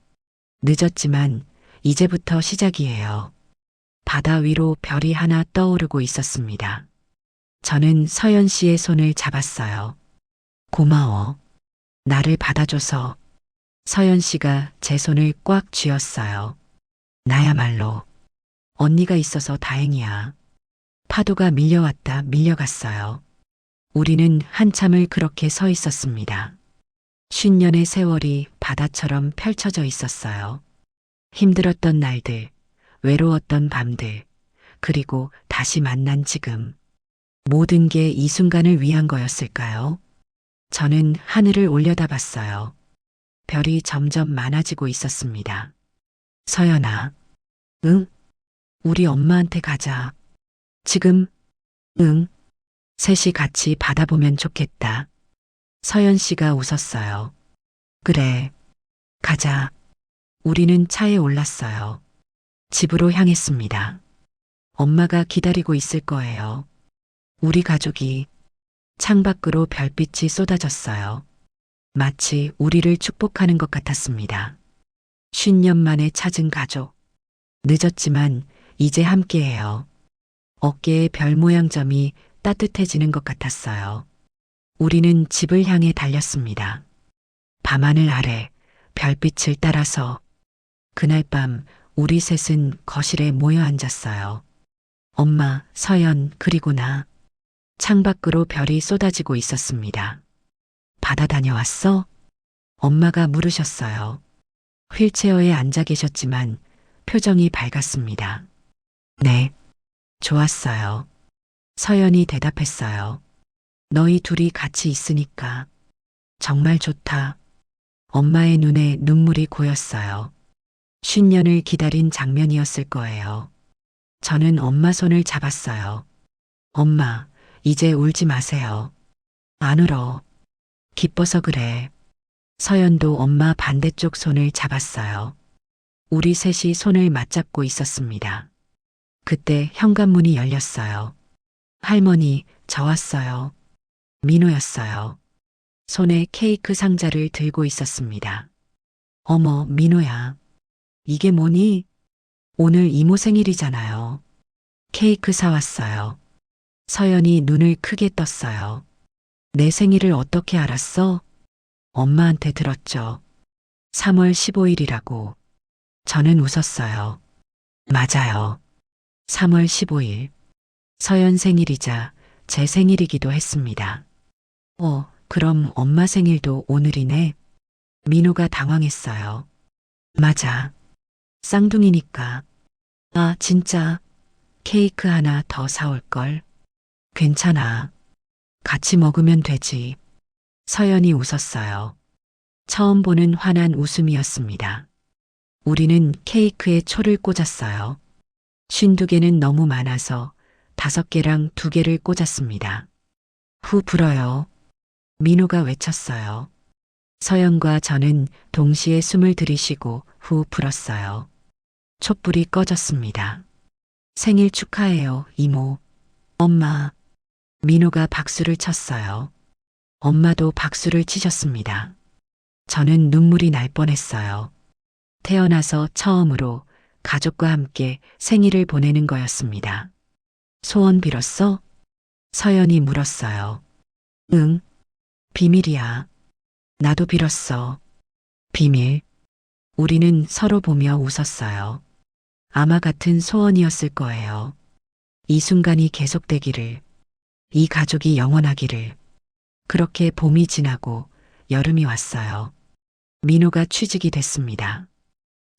늦었지만 이제부터 시작이에요. 바다 위로 별이 하나 떠오르고 있었습니다. 저는 서연 씨의 손을 잡았어요. 고마워. 나를 받아줘서. 서연 씨가 제 손을 꽉 쥐었어요. 나야말로. 언니가 있어서 다행이야. 파도가 밀려왔다 밀려갔어요. 우리는 한참을 그렇게 서 있었습니다. 50년의 세월이 바다처럼 펼쳐져 있었어요. 힘들었던 날들, 외로웠던 밤들, 그리고 다시 만난 지금. 모든 게 이 순간을 위한 거였을까요? 저는 하늘을 올려다봤어요. 별이 점점 많아지고 있었습니다. 서연아. 응? 우리 엄마한테 가자. 지금? 응. 셋이 같이 바다 보면 좋겠다. 서연 씨가 웃었어요. 그래. 가자. 우리는 차에 올랐어요. 집으로 향했습니다. 엄마가 기다리고 있을 거예요. 우리 가족이. 창밖으로 별빛이 쏟아졌어요. 마치 우리를 축복하는 것 같았습니다. 50년 만에 찾은 가족. 늦었지만 이제 함께해요. 어깨에 별 모양 점이 따뜻해지는 것 같았어요. 우리는 집을 향해 달렸습니다. 밤하늘 아래 별빛을 따라서. 그날 밤 우리 셋은 거실에 모여 앉았어요. 엄마, 서연, 그리고 나. 창밖으로 별이 쏟아지고 있었습니다. 바다 다녀왔어? 엄마가 물으셨어요. 휠체어에 앉아 계셨지만 표정이 밝았습니다. 네, 좋았어요. 서연이 대답했어요. 너희 둘이 같이 있으니까. 정말 좋다. 엄마의 눈에 눈물이 고였어요. 50년을 기다린 장면이었을 거예요. 저는 엄마 손을 잡았어요. 엄마, 이제 울지 마세요. 안 울어. 기뻐서 그래. 서연도 엄마 반대쪽 손을 잡았어요. 우리 셋이 손을 맞잡고 있었습니다. 그때 현관문이 열렸어요. 할머니, 저 왔어요. 민호였어요. 손에 케이크 상자를 들고 있었습니다. 어머, 민호야. 이게 뭐니? 오늘 이모 생일이잖아요. 케이크 사왔어요. 서연이 눈을 크게 떴어요. 내 생일을 어떻게 알았어? 엄마한테 들었죠. 3월 15일이라고. 저는 웃었어요. 맞아요. 3월 15일. 서연 생일이자 제 생일이기도 했습니다. 그럼 엄마 생일도 오늘이네. 민호가 당황했어요. 맞아. 쌍둥이니까. 아, 진짜. 케이크 하나 더 사올걸. 괜찮아. 같이 먹으면 되지. 서연이 웃었어요. 처음 보는 환한 웃음이었습니다. 우리는 케이크에 초를 꽂았어요. 52개는 너무 많아서 5개랑 2개를 꽂았습니다. 후 불어요. 민호가 외쳤어요. 서연과 저는 동시에 숨을 들이쉬고 후 불었어요. 촛불이 꺼졌습니다. 생일 축하해요, 이모. 엄마. 민호가 박수를 쳤어요. 엄마도 박수를 치셨습니다. 저는 눈물이 날 뻔했어요. 태어나서 처음으로 가족과 함께 생일을 보내는 거였습니다. 소원 빌었어? 서연이 물었어요. 응. 비밀이야. 나도 빌었어. 비밀. 우리는 서로 보며 웃었어요. 아마 같은 소원이었을 거예요. 이 순간이 계속되기를. 이 가족이 영원하기를. 그렇게 봄이 지나고 여름이 왔어요. 민호가 취직이 됐습니다.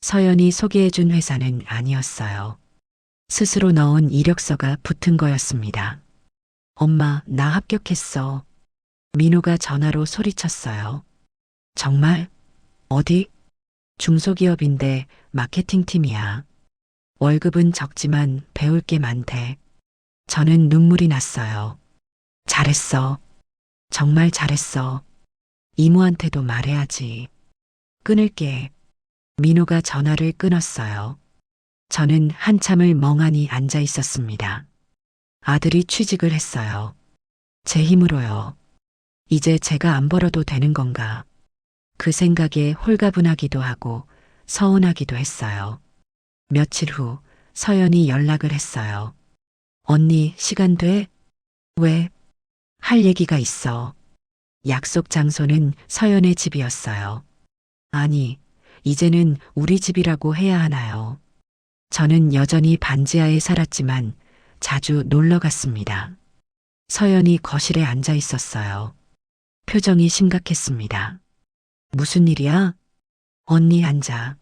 서연이 소개해준 회사는 아니었어요. 스스로 넣은 이력서가 붙은 거였습니다. 엄마, 나 합격했어. 민호가 전화로 소리쳤어요. 정말? 어디? 중소기업인데 마케팅팀이야. 월급은 적지만 배울 게 많대. 저는 눈물이 났어요. 잘했어. 정말 잘했어. 이모한테도 말해야지. 끊을게. 민호가 전화를 끊었어요. 저는 한참을 멍하니 앉아 있었습니다. 아들이 취직을 했어요. 제 힘으로요. 이제 제가 안 벌어도 되는 건가. 그 생각에 홀가분하기도 하고 서운하기도 했어요. 며칠 후 서연이 연락을 했어요. 언니, 시간 돼? 왜? 할 얘기가 있어. 약속 장소는 서연의 집이었어요. 아니, 이제는 우리 집이라고 해야 하나요? 저는 여전히 반지하에 살았지만 자주 놀러 갔습니다. 서연이 거실에 앉아 있었어요. 표정이 심각했습니다. 무슨 일이야? 언니 앉아.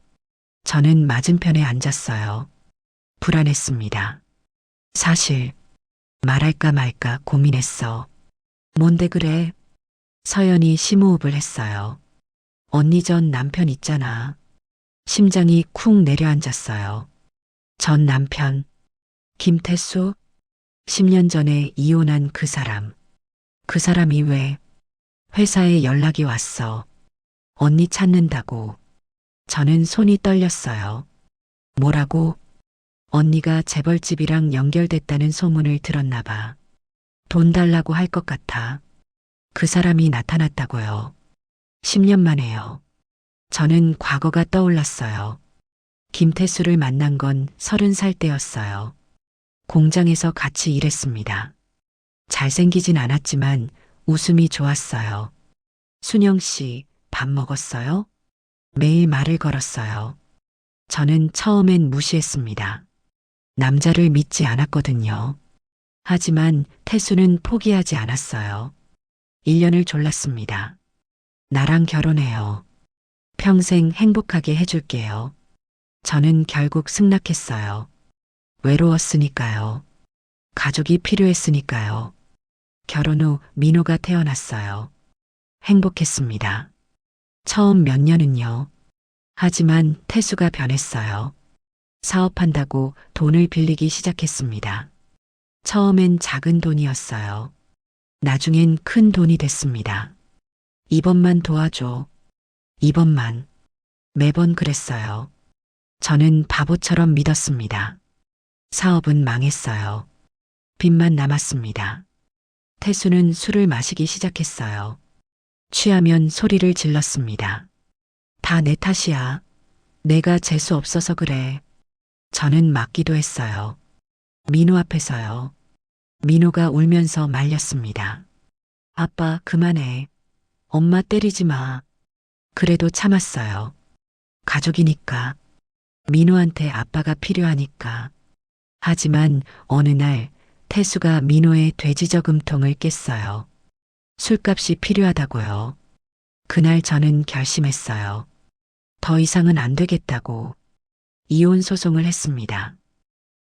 저는 맞은편에 앉았어요. 불안했습니다. 사실 말할까 말까 고민했어. 뭔데 그래? 서연이 심호흡을 했어요. 언니 전 남편 있잖아. 심장이 쿵 내려앉았어요. 전 남편, 김태수? 10년 전에 이혼한 그 사람. 그 사람이 왜? 회사에 연락이 왔어. 언니 찾는다고. 저는 손이 떨렸어요. 뭐라고? 언니가 재벌집이랑 연결됐다는 소문을 들었나 봐. 돈 달라고 할 것 같아. 그 사람이 나타났다고요. 10년 만에요. 저는 과거가 떠올랐어요. 김태수를 만난 건 30살 때였어요. 공장에서 같이 일했습니다. 잘생기진 않았지만 웃음이 좋았어요. 순영 씨, 밥 먹었어요? 매일 말을 걸었어요. 저는 처음엔 무시했습니다. 남자를 믿지 않았거든요. 하지만 태수는 포기하지 않았어요. 1년을 졸랐습니다. 나랑 결혼해요. 평생 행복하게 해줄게요. 저는 결국 승낙했어요. 외로웠으니까요. 가족이 필요했으니까요. 결혼 후 민호가 태어났어요. 행복했습니다. 처음 몇 년은요. 하지만 태수가 변했어요. 사업한다고 돈을 빌리기 시작했습니다. 처음엔 작은 돈이었어요. 나중엔 큰 돈이 됐습니다. 이번만 도와줘. 이번만. 매번 그랬어요. 저는 바보처럼 믿었습니다. 사업은 망했어요. 빚만 남았습니다. 태수는 술을 마시기 시작했어요. 취하면 소리를 질렀습니다. 다 내 탓이야. 내가 재수 없어서 그래. 저는 맞기도 했어요. 민호 앞에서요. 민호가 울면서 말렸습니다. 아빠, 그만해. 엄마 때리지 마. 그래도 참았어요. 가족이니까. 민호한테 아빠가 필요하니까. 하지만 어느 날 태수가 민호의 돼지 저금통을 깼어요. 술값이 필요하다고요. 그날 저는 결심했어요. 더 이상은 안 되겠다고. 이혼 소송을 했습니다.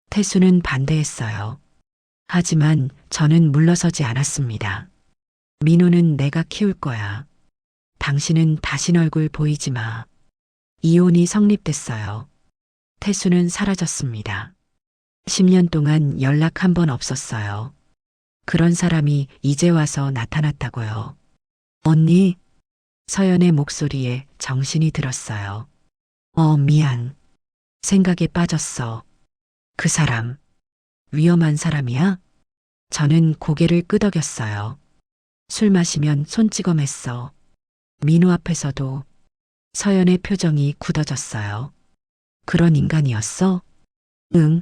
태수는 반대했어요. 하지만 저는 물러서지 않았습니다. 민호는 내가 키울 거야. 당신은 다신 얼굴 보이지 마. 이혼이 성립됐어요. 태수는 사라졌습니다. 10년 동안 연락 한 번 없었어요. 그런 사람이 이제 와서 나타났다고요. 언니, 서연의 목소리에 정신이 들었어요. 미안. 생각에 빠졌어. 그 사람, 위험한 사람이야? 저는 고개를 끄덕였어요. 술 마시면 손찌검했어. 민호 앞에서도. 서연의 표정이 굳어졌어요. 그런 인간이었어? 응.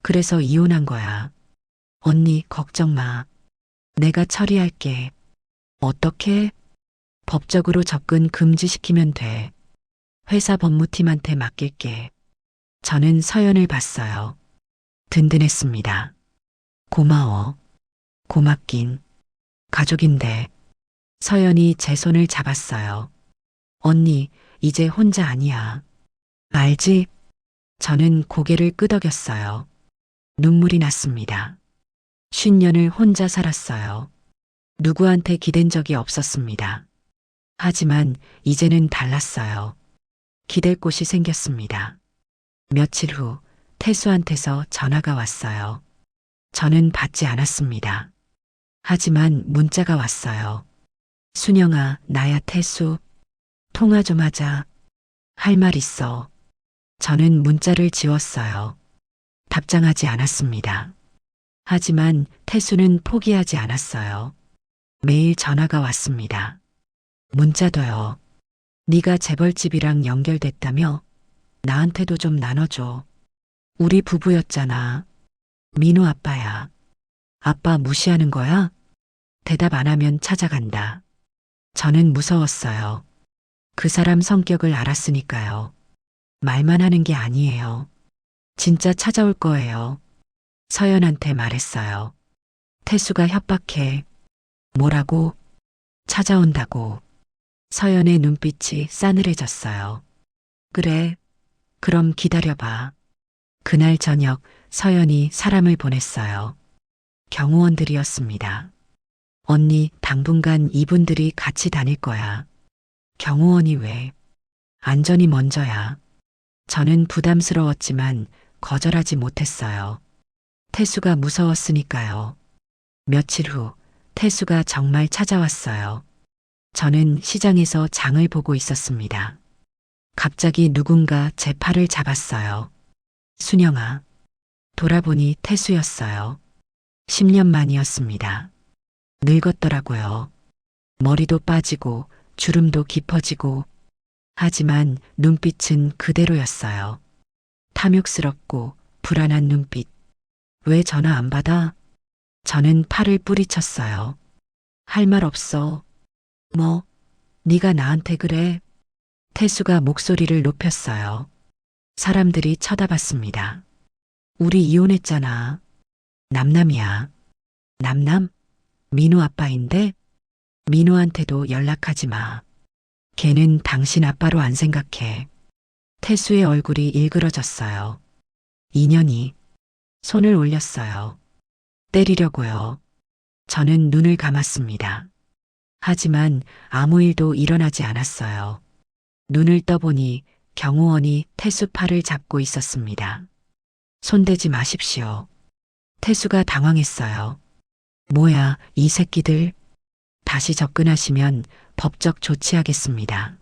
그래서 이혼한 거야. 언니, 걱정 마. 내가 처리할게. 어떻게? 법적으로 접근 금지시키면 돼. 회사 법무팀한테 맡길게. 저는 서연을 봤어요. 든든했습니다. 고마워. 고맙긴. 가족인데. 서연이 제 손을 잡았어요. 언니, 이제 혼자 아니야. 알지? 저는 고개를 끄덕였어요. 눈물이 났습니다. 50년을 혼자 살았어요. 누구한테 기댄 적이 없었습니다. 하지만 이제는 달랐어요. 기댈 곳이 생겼습니다. 며칠 후 태수한테서 전화가 왔어요. 저는 받지 않았습니다. 하지만 문자가 왔어요. 순영아, 나야 태수. 통화 좀 하자. 할 말 있어. 저는 문자를 지웠어요. 답장하지 않았습니다. 하지만 태수는 포기하지 않았어요. 매일 전화가 왔습니다. 문자도요. 네가 재벌집이랑 연결됐다며? 나한테도 좀 나눠줘. 우리 부부였잖아. 민호 아빠야. 아빠 무시하는 거야? 대답 안 하면 찾아간다. 저는 무서웠어요. 그 사람 성격을 알았으니까요. 말만 하는 게 아니에요. 진짜 찾아올 거예요. 서연한테 말했어요. 태수가 협박해. 뭐라고? 찾아온다고. 서연의 눈빛이 싸늘해졌어요. 그래. 그럼 기다려봐. 그날 저녁 서연이 사람을 보냈어요. 경호원들이었습니다. 언니, 당분간 이분들이 같이 다닐 거야. 경호원이 왜? 안전이 먼저야. 저는 부담스러웠지만 거절하지 못했어요. 태수가 무서웠으니까요. 며칠 후 태수가 정말 찾아왔어요. 저는 시장에서 장을 보고 있었습니다. 갑자기 누군가 제 팔을 잡았어요. 순영아. 돌아보니 태수였어요. 10년 만이었습니다. 늙었더라고요. 머리도 빠지고 주름도 깊어지고. 하지만 눈빛은 그대로였어요. 탐욕스럽고 불안한 눈빛. 왜 전화 안 받아? 저는 팔을 뿌리쳤어요. 할 말 없어. 뭐? 네가 나한테 그래? 태수가 목소리를 높였어요. 사람들이 쳐다봤습니다. 우리 이혼했잖아. 남남이야. 남남? 민호 아빠인데? 민호한테도 연락하지 마. 걔는 당신 아빠로 안 생각해. 태수의 얼굴이 일그러졌어요. 인연이. 손을 올렸어요. 때리려고요. 저는 눈을 감았습니다. 하지만 아무 일도 일어나지 않았어요. 눈을 떠보니 경호원이 태수 팔을 잡고 있었습니다. 손대지 마십시오. 태수가 당황했어요. 뭐야, 이 새끼들. 다시 접근하시면 법적 조치하겠습니다.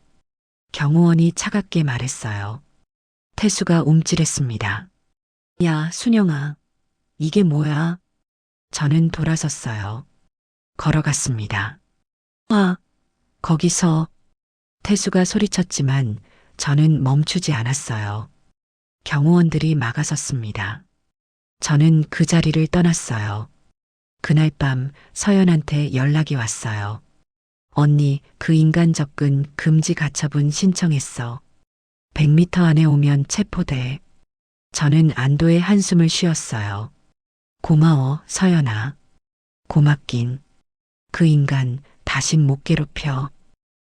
경호원이 차갑게 말했어요. 태수가 움찔했습니다. 야, 순영아. 이게 뭐야? 저는 돌아섰어요. 걸어갔습니다. 와, 거기서. 태수가 소리쳤지만 저는 멈추지 않았어요. 경호원들이 막아섰습니다. 저는 그 자리를 떠났어요. 그날 밤 서연한테 연락이 왔어요. 언니, 그 인간 접근 금지 가처분 신청했어. 100m 안에 오면 체포돼. 저는 안도의 한숨을 쉬었어요. 고마워, 서연아. 고맙긴. 그 인간 다신 못 괴롭혀.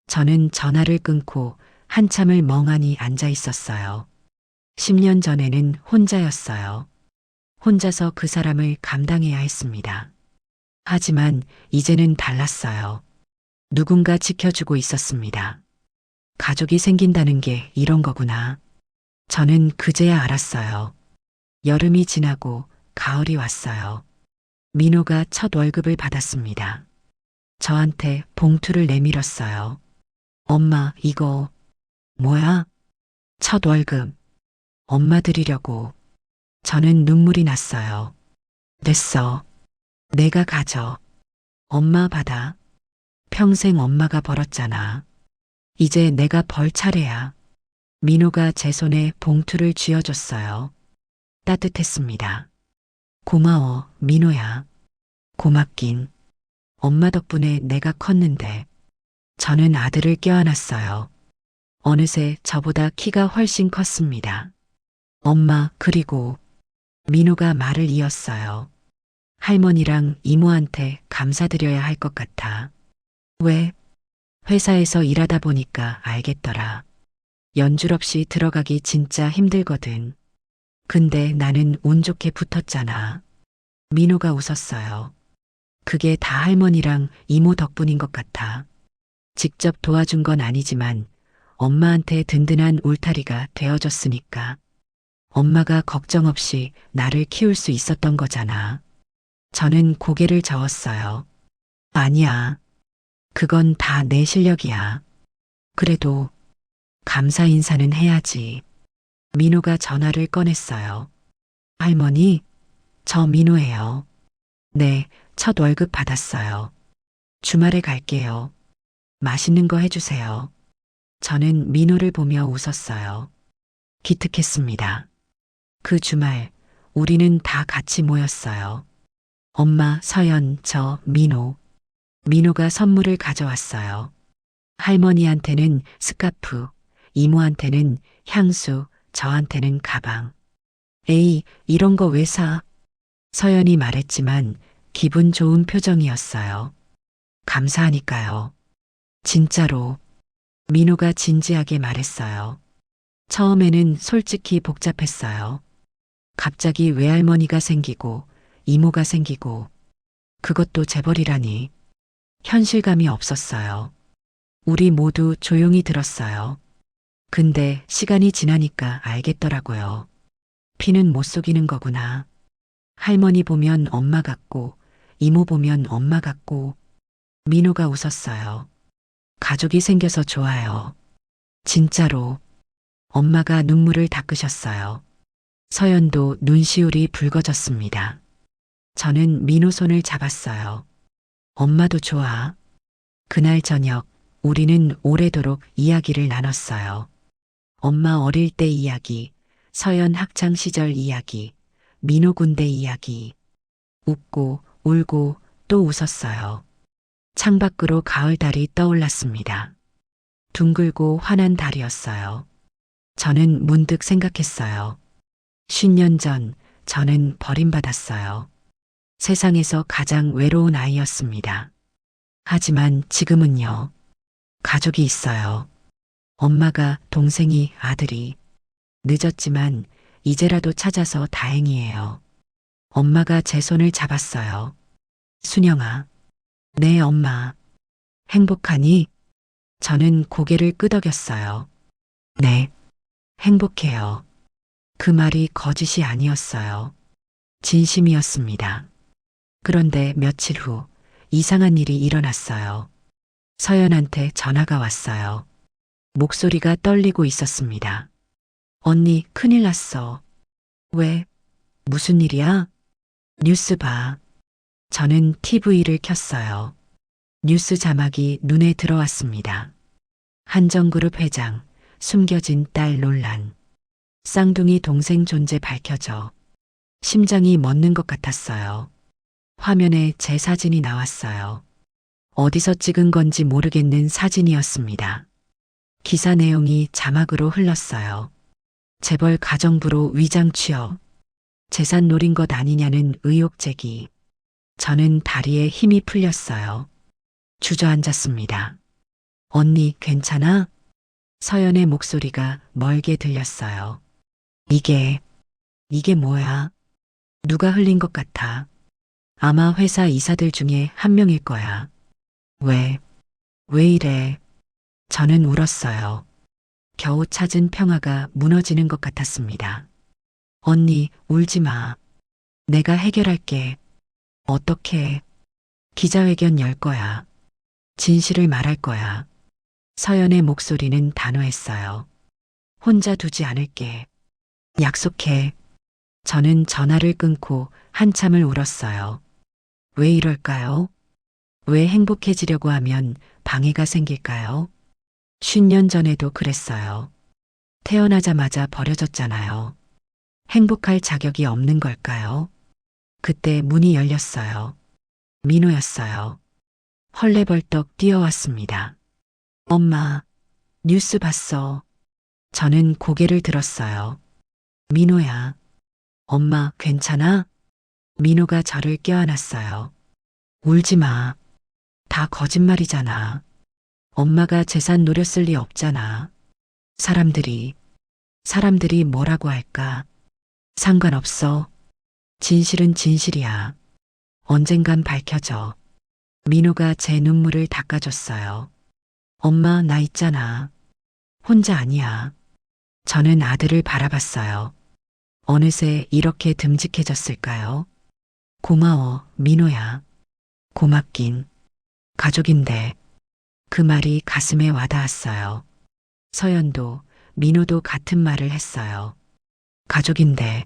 저는 전화를 끊고 한참을 멍하니 앉아 있었어요. 10년 전에는 혼자였어요. 혼자서 그 사람을 감당해야 했습니다. 하지만 이제는 달랐어요. 누군가 지켜주고 있었습니다. 가족이 생긴다는 게 이런 거구나. 저는 그제야 알았어요. 여름이 지나고 가을이 왔어요. 민호가 첫 월급을 받았습니다. 저한테 봉투를 내밀었어요. 엄마, 이거 뭐야? 첫 월급. 엄마 드리려고. 저는 눈물이 났어요. 됐어. 내가 가져. 엄마 받아. 평생 엄마가 벌었잖아. 이제 내가 벌 차례야. 민호가 제 손에 봉투를 쥐어줬어요. 따뜻했습니다. 고마워, 민호야. 고맙긴. 엄마 덕분에 내가 컸는데. 저는 아들을 껴안았어요. 어느새 저보다 키가 훨씬 컸습니다. 엄마, 그리고 민호가 말을 이었어요. 할머니랑 이모한테 감사드려야 할 것 같아. 왜? 회사에서 일하다 보니까 알겠더라. 연줄 없이 들어가기 진짜 힘들거든. 근데 나는 운 좋게 붙었잖아. 민호가 웃었어요. 그게 다 할머니랑 이모 덕분인 것 같아. 직접 도와준 건 아니지만 엄마한테 든든한 울타리가 되어줬으니까. 엄마가 걱정 없이 나를 키울 수 있었던 거잖아. 저는 고개를 저었어요. 아니야. 그건 다 내 실력이야. 그래도 감사 인사는 해야지. 민호가 전화를 꺼냈어요. 할머니, 저 민호예요. 네, 첫 월급 받았어요. 주말에 갈게요. 맛있는 거 해주세요. 저는 민호를 보며 웃었어요. 기특했습니다. 그 주말 우리는 다 같이 모였어요. 엄마, 서연, 저, 민호. 민호가 선물을 가져왔어요. 할머니한테는 스카프, 이모한테는 향수, 저한테는 가방. 에이, 이런 거 왜 사? 서연이 말했지만 기분 좋은 표정이었어요. 감사하니까요. 진짜로. 민호가 진지하게 말했어요. 처음에는 솔직히 복잡했어요. 갑자기 외할머니가 생기고 이모가 생기고 그것도 재벌이라니. 현실감이 없었어요. 우리 모두 조용히 들었어요. 근데 시간이 지나니까 알겠더라고요. 피는 못 속이는 거구나. 할머니 보면 엄마 같고 이모 보면 엄마 같고. 민호가 웃었어요. 가족이 생겨서 좋아요. 진짜로. 엄마가 눈물을 닦으셨어요. 서연도 눈시울이 붉어졌습니다. 저는 민호 손을 잡았어요. 엄마도 좋아. 그날 저녁 우리는 오래도록 이야기를 나눴어요. 엄마 어릴 때 이야기, 서연 학창 시절 이야기, 민호 군대 이야기. 웃고 울고 또 웃었어요. 창밖으로 가을 달이 떠올랐습니다. 둥글고 환한 달이었어요. 저는 문득 생각했어요. 10년 전 저는 버림받았어요. 세상에서 가장 외로운 아이였습니다. 하지만 지금은요. 가족이 있어요. 엄마가, 동생이, 아들이. 늦었지만 이제라도 찾아서 다행이에요. 엄마가 제 손을 잡았어요. 순영아. 네, 엄마. 행복하니? 저는 고개를 끄덕였어요. 네. 행복해요. 그 말이 거짓이 아니었어요. 진심이었습니다. 그런데 며칠 후 이상한 일이 일어났어요. 서연한테 전화가 왔어요. 목소리가 떨리고 있었습니다. 언니, 큰일 났어. 왜? 무슨 일이야? 뉴스 봐. 저는 TV를 켰어요. 뉴스 자막이 눈에 들어왔습니다. 한정그룹 회장, 숨겨진 딸 논란. 쌍둥이 동생 존재 밝혀져. 심장이 멎는 것 같았어요. 화면에 제 사진이 나왔어요. 어디서 찍은 건지 모르겠는 사진이었습니다. 기사 내용이 자막으로 흘렀어요. 재벌 가정부로 위장 취업. 재산 노린 것 아니냐는 의혹 제기. 저는 다리에 힘이 풀렸어요. 주저앉았습니다. 언니, 괜찮아? 서연의 목소리가 멀게 들렸어요. 이게 뭐야? 누가 흘린 것 같아. 아마 회사 이사들 중에 한 명일 거야. 왜 이래? 저는 울었어요. 겨우 찾은 평화가 무너지는 것 같았습니다. 언니, 울지 마. 내가 해결할게. 어떻게? 기자회견 열 거야. 진실을 말할 거야. 서연의 목소리는 단호했어요. 혼자 두지 않을게. 약속해. 저는 전화를 끊고 한참을 울었어요. 왜 이럴까요? 왜 행복해지려고 하면 방해가 생길까요? 50년 전에도 그랬어요. 태어나자마자 버려졌잖아요. 행복할 자격이 없는 걸까요? 그때 문이 열렸어요. 민호였어요. 헐레벌떡 뛰어왔습니다. 엄마, 뉴스 봤어. 저는 고개를 들었어요. 민호야. 엄마, 괜찮아? 민호가 저를 껴안았어요. 울지 마. 다 거짓말이잖아. 엄마가 재산 노렸을 리 없잖아. 사람들이 뭐라고 할까? 상관없어. 진실은 진실이야. 언젠간 밝혀져. 민호가 제 눈물을 닦아줬어요. 엄마, 나 있잖아. 혼자 아니야. 저는 아들을 바라봤어요. 어느새 이렇게 듬직해졌을까요? 고마워, 민호야. 고맙긴. 가족인데. 그 말이 가슴에 와닿았어요. 서연도, 민호도 같은 말을 했어요. 가족인데.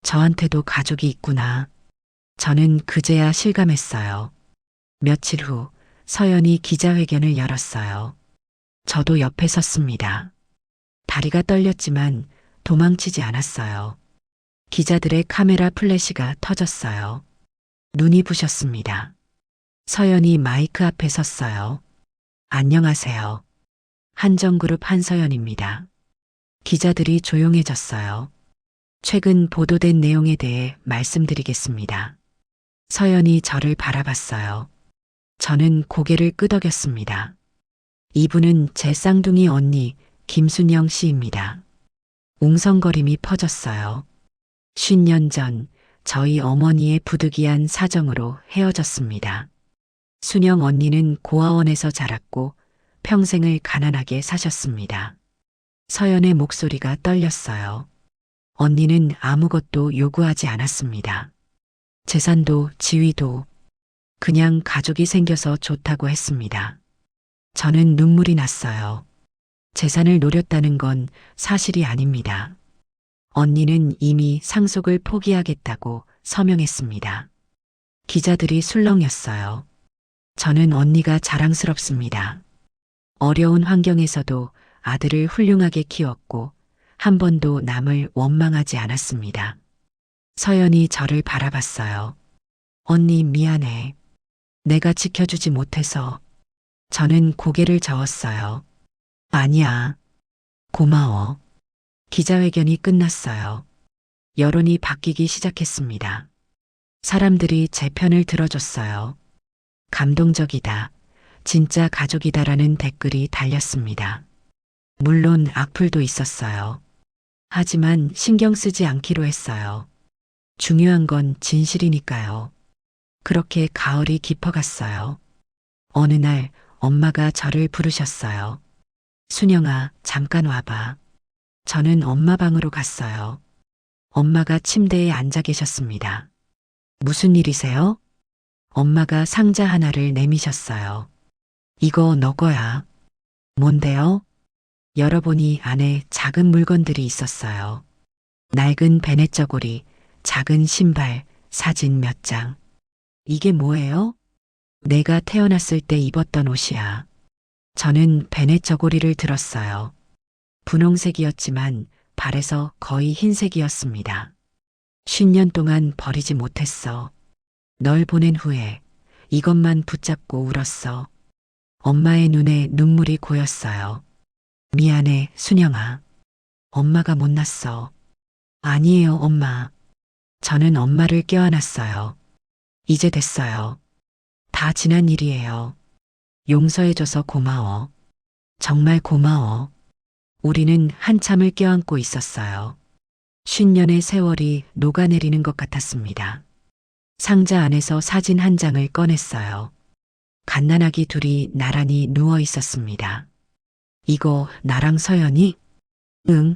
저한테도 가족이 있구나. 저는 그제야 실감했어요. 며칠 후 서연이 기자회견을 열었어요. 저도 옆에 섰습니다. 다리가 떨렸지만 도망치지 않았어요. 기자들의 카메라 플래시가 터졌어요. 눈이 부셨습니다. 서연이 마이크 앞에 섰어요. 안녕하세요. 한정그룹 한서연입니다. 기자들이 조용해졌어요. 최근 보도된 내용에 대해 말씀드리겠습니다. 서연이 저를 바라봤어요. 저는 고개를 끄덕였습니다. 이분은 제 쌍둥이 언니 김순영 씨입니다. 웅성거림이 퍼졌어요. 50년 전 저희 어머니의 부득이한 사정으로 헤어졌습니다. 순영 언니는 고아원에서 자랐고 평생을 가난하게 사셨습니다. 서연의 목소리가 떨렸어요. 언니는 아무것도 요구하지 않았습니다. 재산도 지위도 그냥 가족이 생겨서 좋다고 했습니다. 저는 눈물이 났어요. 재산을 노렸다는 건 사실이 아닙니다. 언니는 이미 상속을 포기하겠다고 서명했습니다. 기자들이 술렁였어요. 저는 언니가 자랑스럽습니다. 어려운 환경에서도 아들을 훌륭하게 키웠고 한 번도 남을 원망하지 않았습니다. 서연이 저를 바라봤어요. 언니 미안해. 내가 지켜주지 못해서. 저는 고개를 저었어요. 아니야. 고마워. 기자회견이 끝났어요. 여론이 바뀌기 시작했습니다. 사람들이 제 편을 들어줬어요. 감동적이다. 진짜 가족이다라는 댓글이 달렸습니다. 물론 악플도 있었어요. 하지만 신경 쓰지 않기로 했어요. 중요한 건 진실이니까요. 그렇게 가을이 깊어갔어요. 어느 날 엄마가 저를 부르셨어요. 순영아, 잠깐 와봐. 저는 엄마 방으로 갔어요. 엄마가 침대에 앉아 계셨습니다. 무슨 일이세요? 엄마가 상자 하나를 내미셨어요. 이거 너 거야. 뭔데요? 열어보니 안에 작은 물건들이 있었어요. 낡은 베넷 저고리, 작은 신발, 사진 몇 장. 이게 뭐예요? 내가 태어났을 때 입었던 옷이야. 저는 베넷 저고리를 들었어요. 분홍색이었지만 발에서 거의 흰색이었습니다. 50년 동안 버리지 못했어. 널 보낸 후에 이것만 붙잡고 울었어. 엄마의 눈에 눈물이 고였어요. 미안해, 순영아. 엄마가 못났어. 아니에요, 엄마. 저는 엄마를 껴안았어요. 이제 됐어요. 다 지난 일이에요. 용서해줘서 고마워. 정말 고마워. 우리는 한참을 껴안고 있었어요. 50년의 세월이 녹아내리는 것 같았습니다. 상자 안에서 사진 한 장을 꺼냈어요. 갓난아기 둘이 나란히 누워 있었습니다. 이거 나랑 서연이? 응.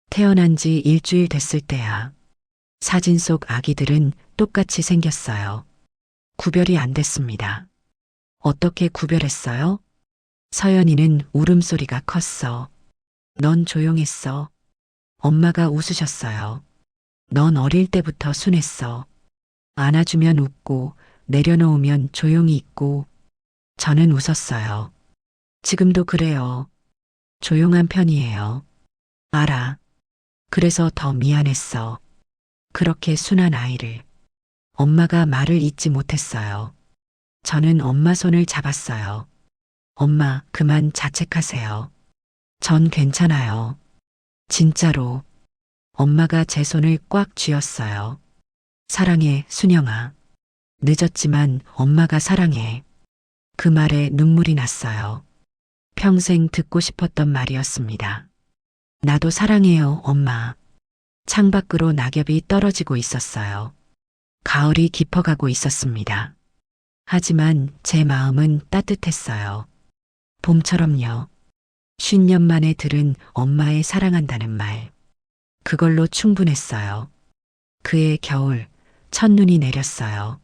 태어난 지 일주일 됐을 때야. 사진 속 아기들은 똑같이 생겼어요. 구별이 안 됐습니다. 어떻게 구별했어요? 서연이는 울음소리가 컸어. 넌 조용했어. 엄마가 웃으셨어요. 넌 어릴 때부터 순했어. 안아주면 웃고 내려놓으면 조용히 있고. 저는 웃었어요. 지금도 그래요. 조용한 편이에요. 알아. 그래서 더 미안했어. 그렇게 순한 아이를. 엄마가 말을 잇지 못했어요. 저는 엄마 손을 잡았어요. 엄마, 그만 자책하세요. 전 괜찮아요. 진짜로. 엄마가 제 손을 꽉 쥐었어요. 사랑해, 순영아. 늦었지만 엄마가 사랑해. 그 말에 눈물이 났어요. 평생 듣고 싶었던 말이었습니다. 나도 사랑해요, 엄마. 창밖으로 낙엽이 떨어지고 있었어요. 가을이 깊어가고 있었습니다. 하지만 제 마음은 따뜻했어요. 봄처럼요. 50년 만에 들은 엄마의 사랑한다는 말. 그걸로 충분했어요. 그해 겨울, 첫눈이 내렸어요.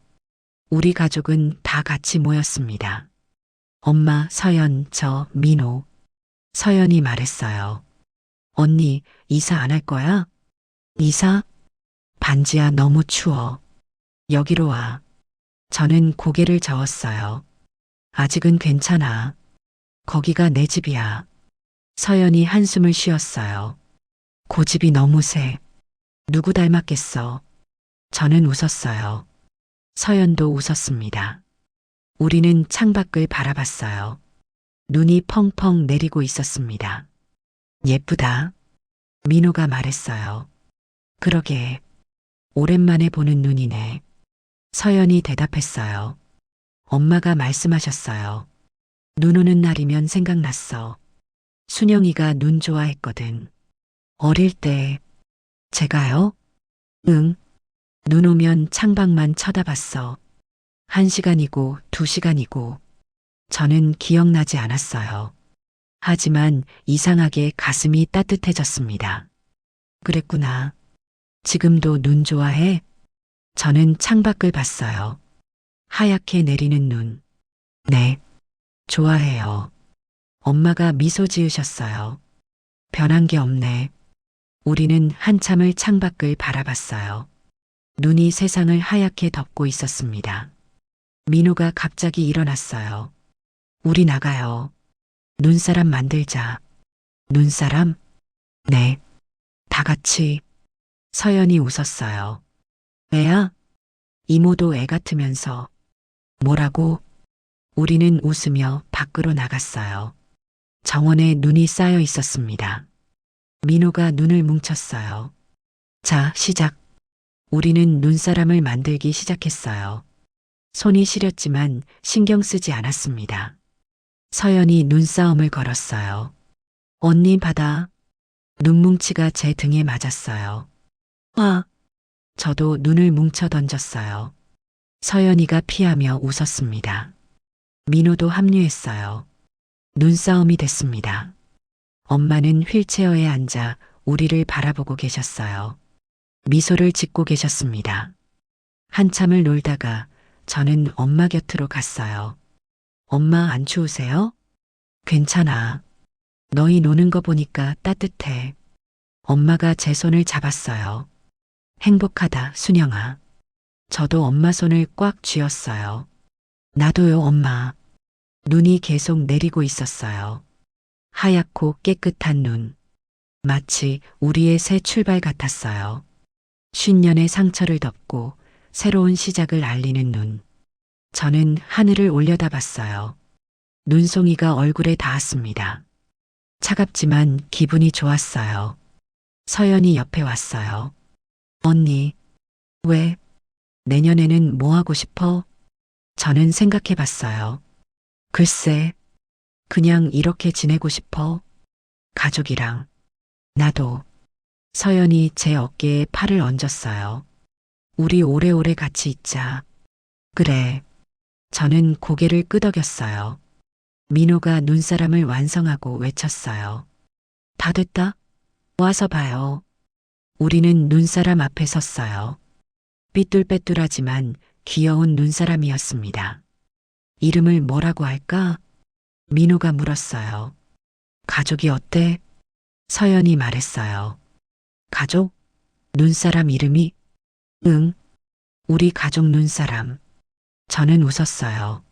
우리 가족은 다 같이 모였습니다. 엄마, 서연, 저, 민호. 서연이 말했어요. 언니, 이사 안 할 거야? 이사? 반지야, 너무 추워. 여기로 와. 저는 고개를 저었어요. 아직은 괜찮아. 거기가 내 집이야. 서연이 한숨을 쉬었어요. 고집이 너무 세. 누구 닮았겠어. 저는 웃었어요. 서연도 웃었습니다. 우리는 창밖을 바라봤어요. 눈이 펑펑 내리고 있었습니다. 예쁘다. 민호가 말했어요. 그러게. 오랜만에 보는 눈이네. 서연이 대답했어요. 엄마가 말씀하셨어요. 눈 오는 날이면 생각났어. 순영이가 눈 좋아했거든. 어릴 때. 제가요? 응. 눈 오면 창밖만 쳐다봤어. 1시간이고 2시간이고. 저는 기억나지 않았어요. 하지만 이상하게 가슴이 따뜻해졌습니다. 그랬구나. 지금도 눈 좋아해? 저는 창밖을 봤어요. 하얗게 내리는 눈. 네. 좋아해요. 엄마가 미소 지으셨어요. 변한 게 없네. 우리는 한참을 창밖을 바라봤어요. 눈이 세상을 하얗게 덮고 있었습니다. 민호가 갑자기 일어났어요. 우리 나가요. 눈사람 만들자. 눈사람? 네. 다 같이. 서연이 웃었어요. 애야? 이모도 애 같으면서. 뭐라고? 우리는 웃으며 밖으로 나갔어요. 정원에 눈이 쌓여 있었습니다. 민호가 눈을 뭉쳤어요. 자, 시작. 우리는 눈사람을 만들기 시작했어요. 손이 시렸지만 신경 쓰지 않았습니다. 서연이 눈싸움을 걸었어요. 언니 받아. 눈뭉치가 제 등에 맞았어요. 와. 저도 눈을 뭉쳐 던졌어요. 서연이가 피하며 웃었습니다. 민호도 합류했어요. 눈싸움이 됐습니다. 엄마는 휠체어에 앉아 우리를 바라보고 계셨어요. 미소를 짓고 계셨습니다. 한참을 놀다가 저는 엄마 곁으로 갔어요. 엄마 안 추우세요? 괜찮아. 너희 노는 거 보니까 따뜻해. 엄마가 제 손을 잡았어요. 행복하다, 순영아. 저도 엄마 손을 꽉 쥐었어요. 나도요, 엄마. 눈이 계속 내리고 있었어요. 하얗고 깨끗한 눈. 마치 우리의 새 출발 같았어요. 50년의 상처를 덮고 새로운 시작을 알리는 눈. 저는 하늘을 올려다봤어요. 눈송이가 얼굴에 닿았습니다. 차갑지만 기분이 좋았어요. 서연이 옆에 왔어요. 언니, 왜? 내년에는 뭐 하고 싶어? 저는 생각해 봤어요. 글쎄, 그냥 이렇게 지내고 싶어. 가족이랑. 나도. 서연이 제 어깨에 팔을 얹었어요. 우리 오래오래 같이 있자. 그래. 저는 고개를 끄덕였어요. 민호가 눈사람을 완성하고 외쳤어요. 다 됐다? 와서 봐요. 우리는 눈사람 앞에 섰어요. 삐뚤빼뚤하지만 귀여운 눈사람이었습니다. 이름을 뭐라고 할까? 민호가 물었어요. 가족이 어때? 서연이 말했어요. 가족? 눈사람 이름이? 응. 우리 가족 눈사람. 저는 웃었어요.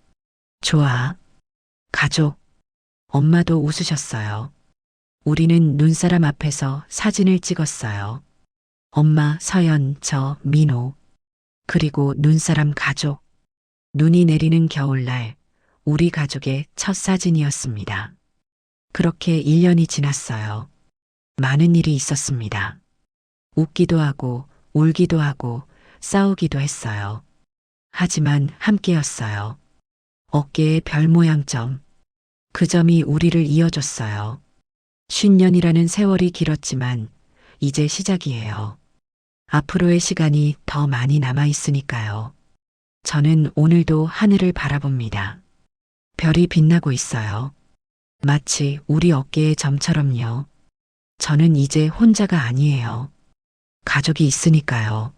좋아. 가족. 엄마도 웃으셨어요. 우리는 눈사람 앞에서 사진을 찍었어요. 엄마, 서연, 저, 민호. 그리고 눈사람 가족. 눈이 내리는 겨울날, 우리 가족의 첫 사진이었습니다. 그렇게 1년이 지났어요. 많은 일이 있었습니다. 웃기도 하고, 울기도 하고, 싸우기도 했어요. 하지만 함께였어요. 어깨에 별 모양점. 그 점이 우리를 이어줬어요. 50년이라는 세월이 길었지만 이제 시작이에요. 앞으로의 시간이 더 많이 남아 있으니까요. 저는 오늘도 하늘을 바라봅니다. 별이 빛나고 있어요. 마치 우리 어깨의 점처럼요. 저는 이제 혼자가 아니에요. 가족이 있으니까요.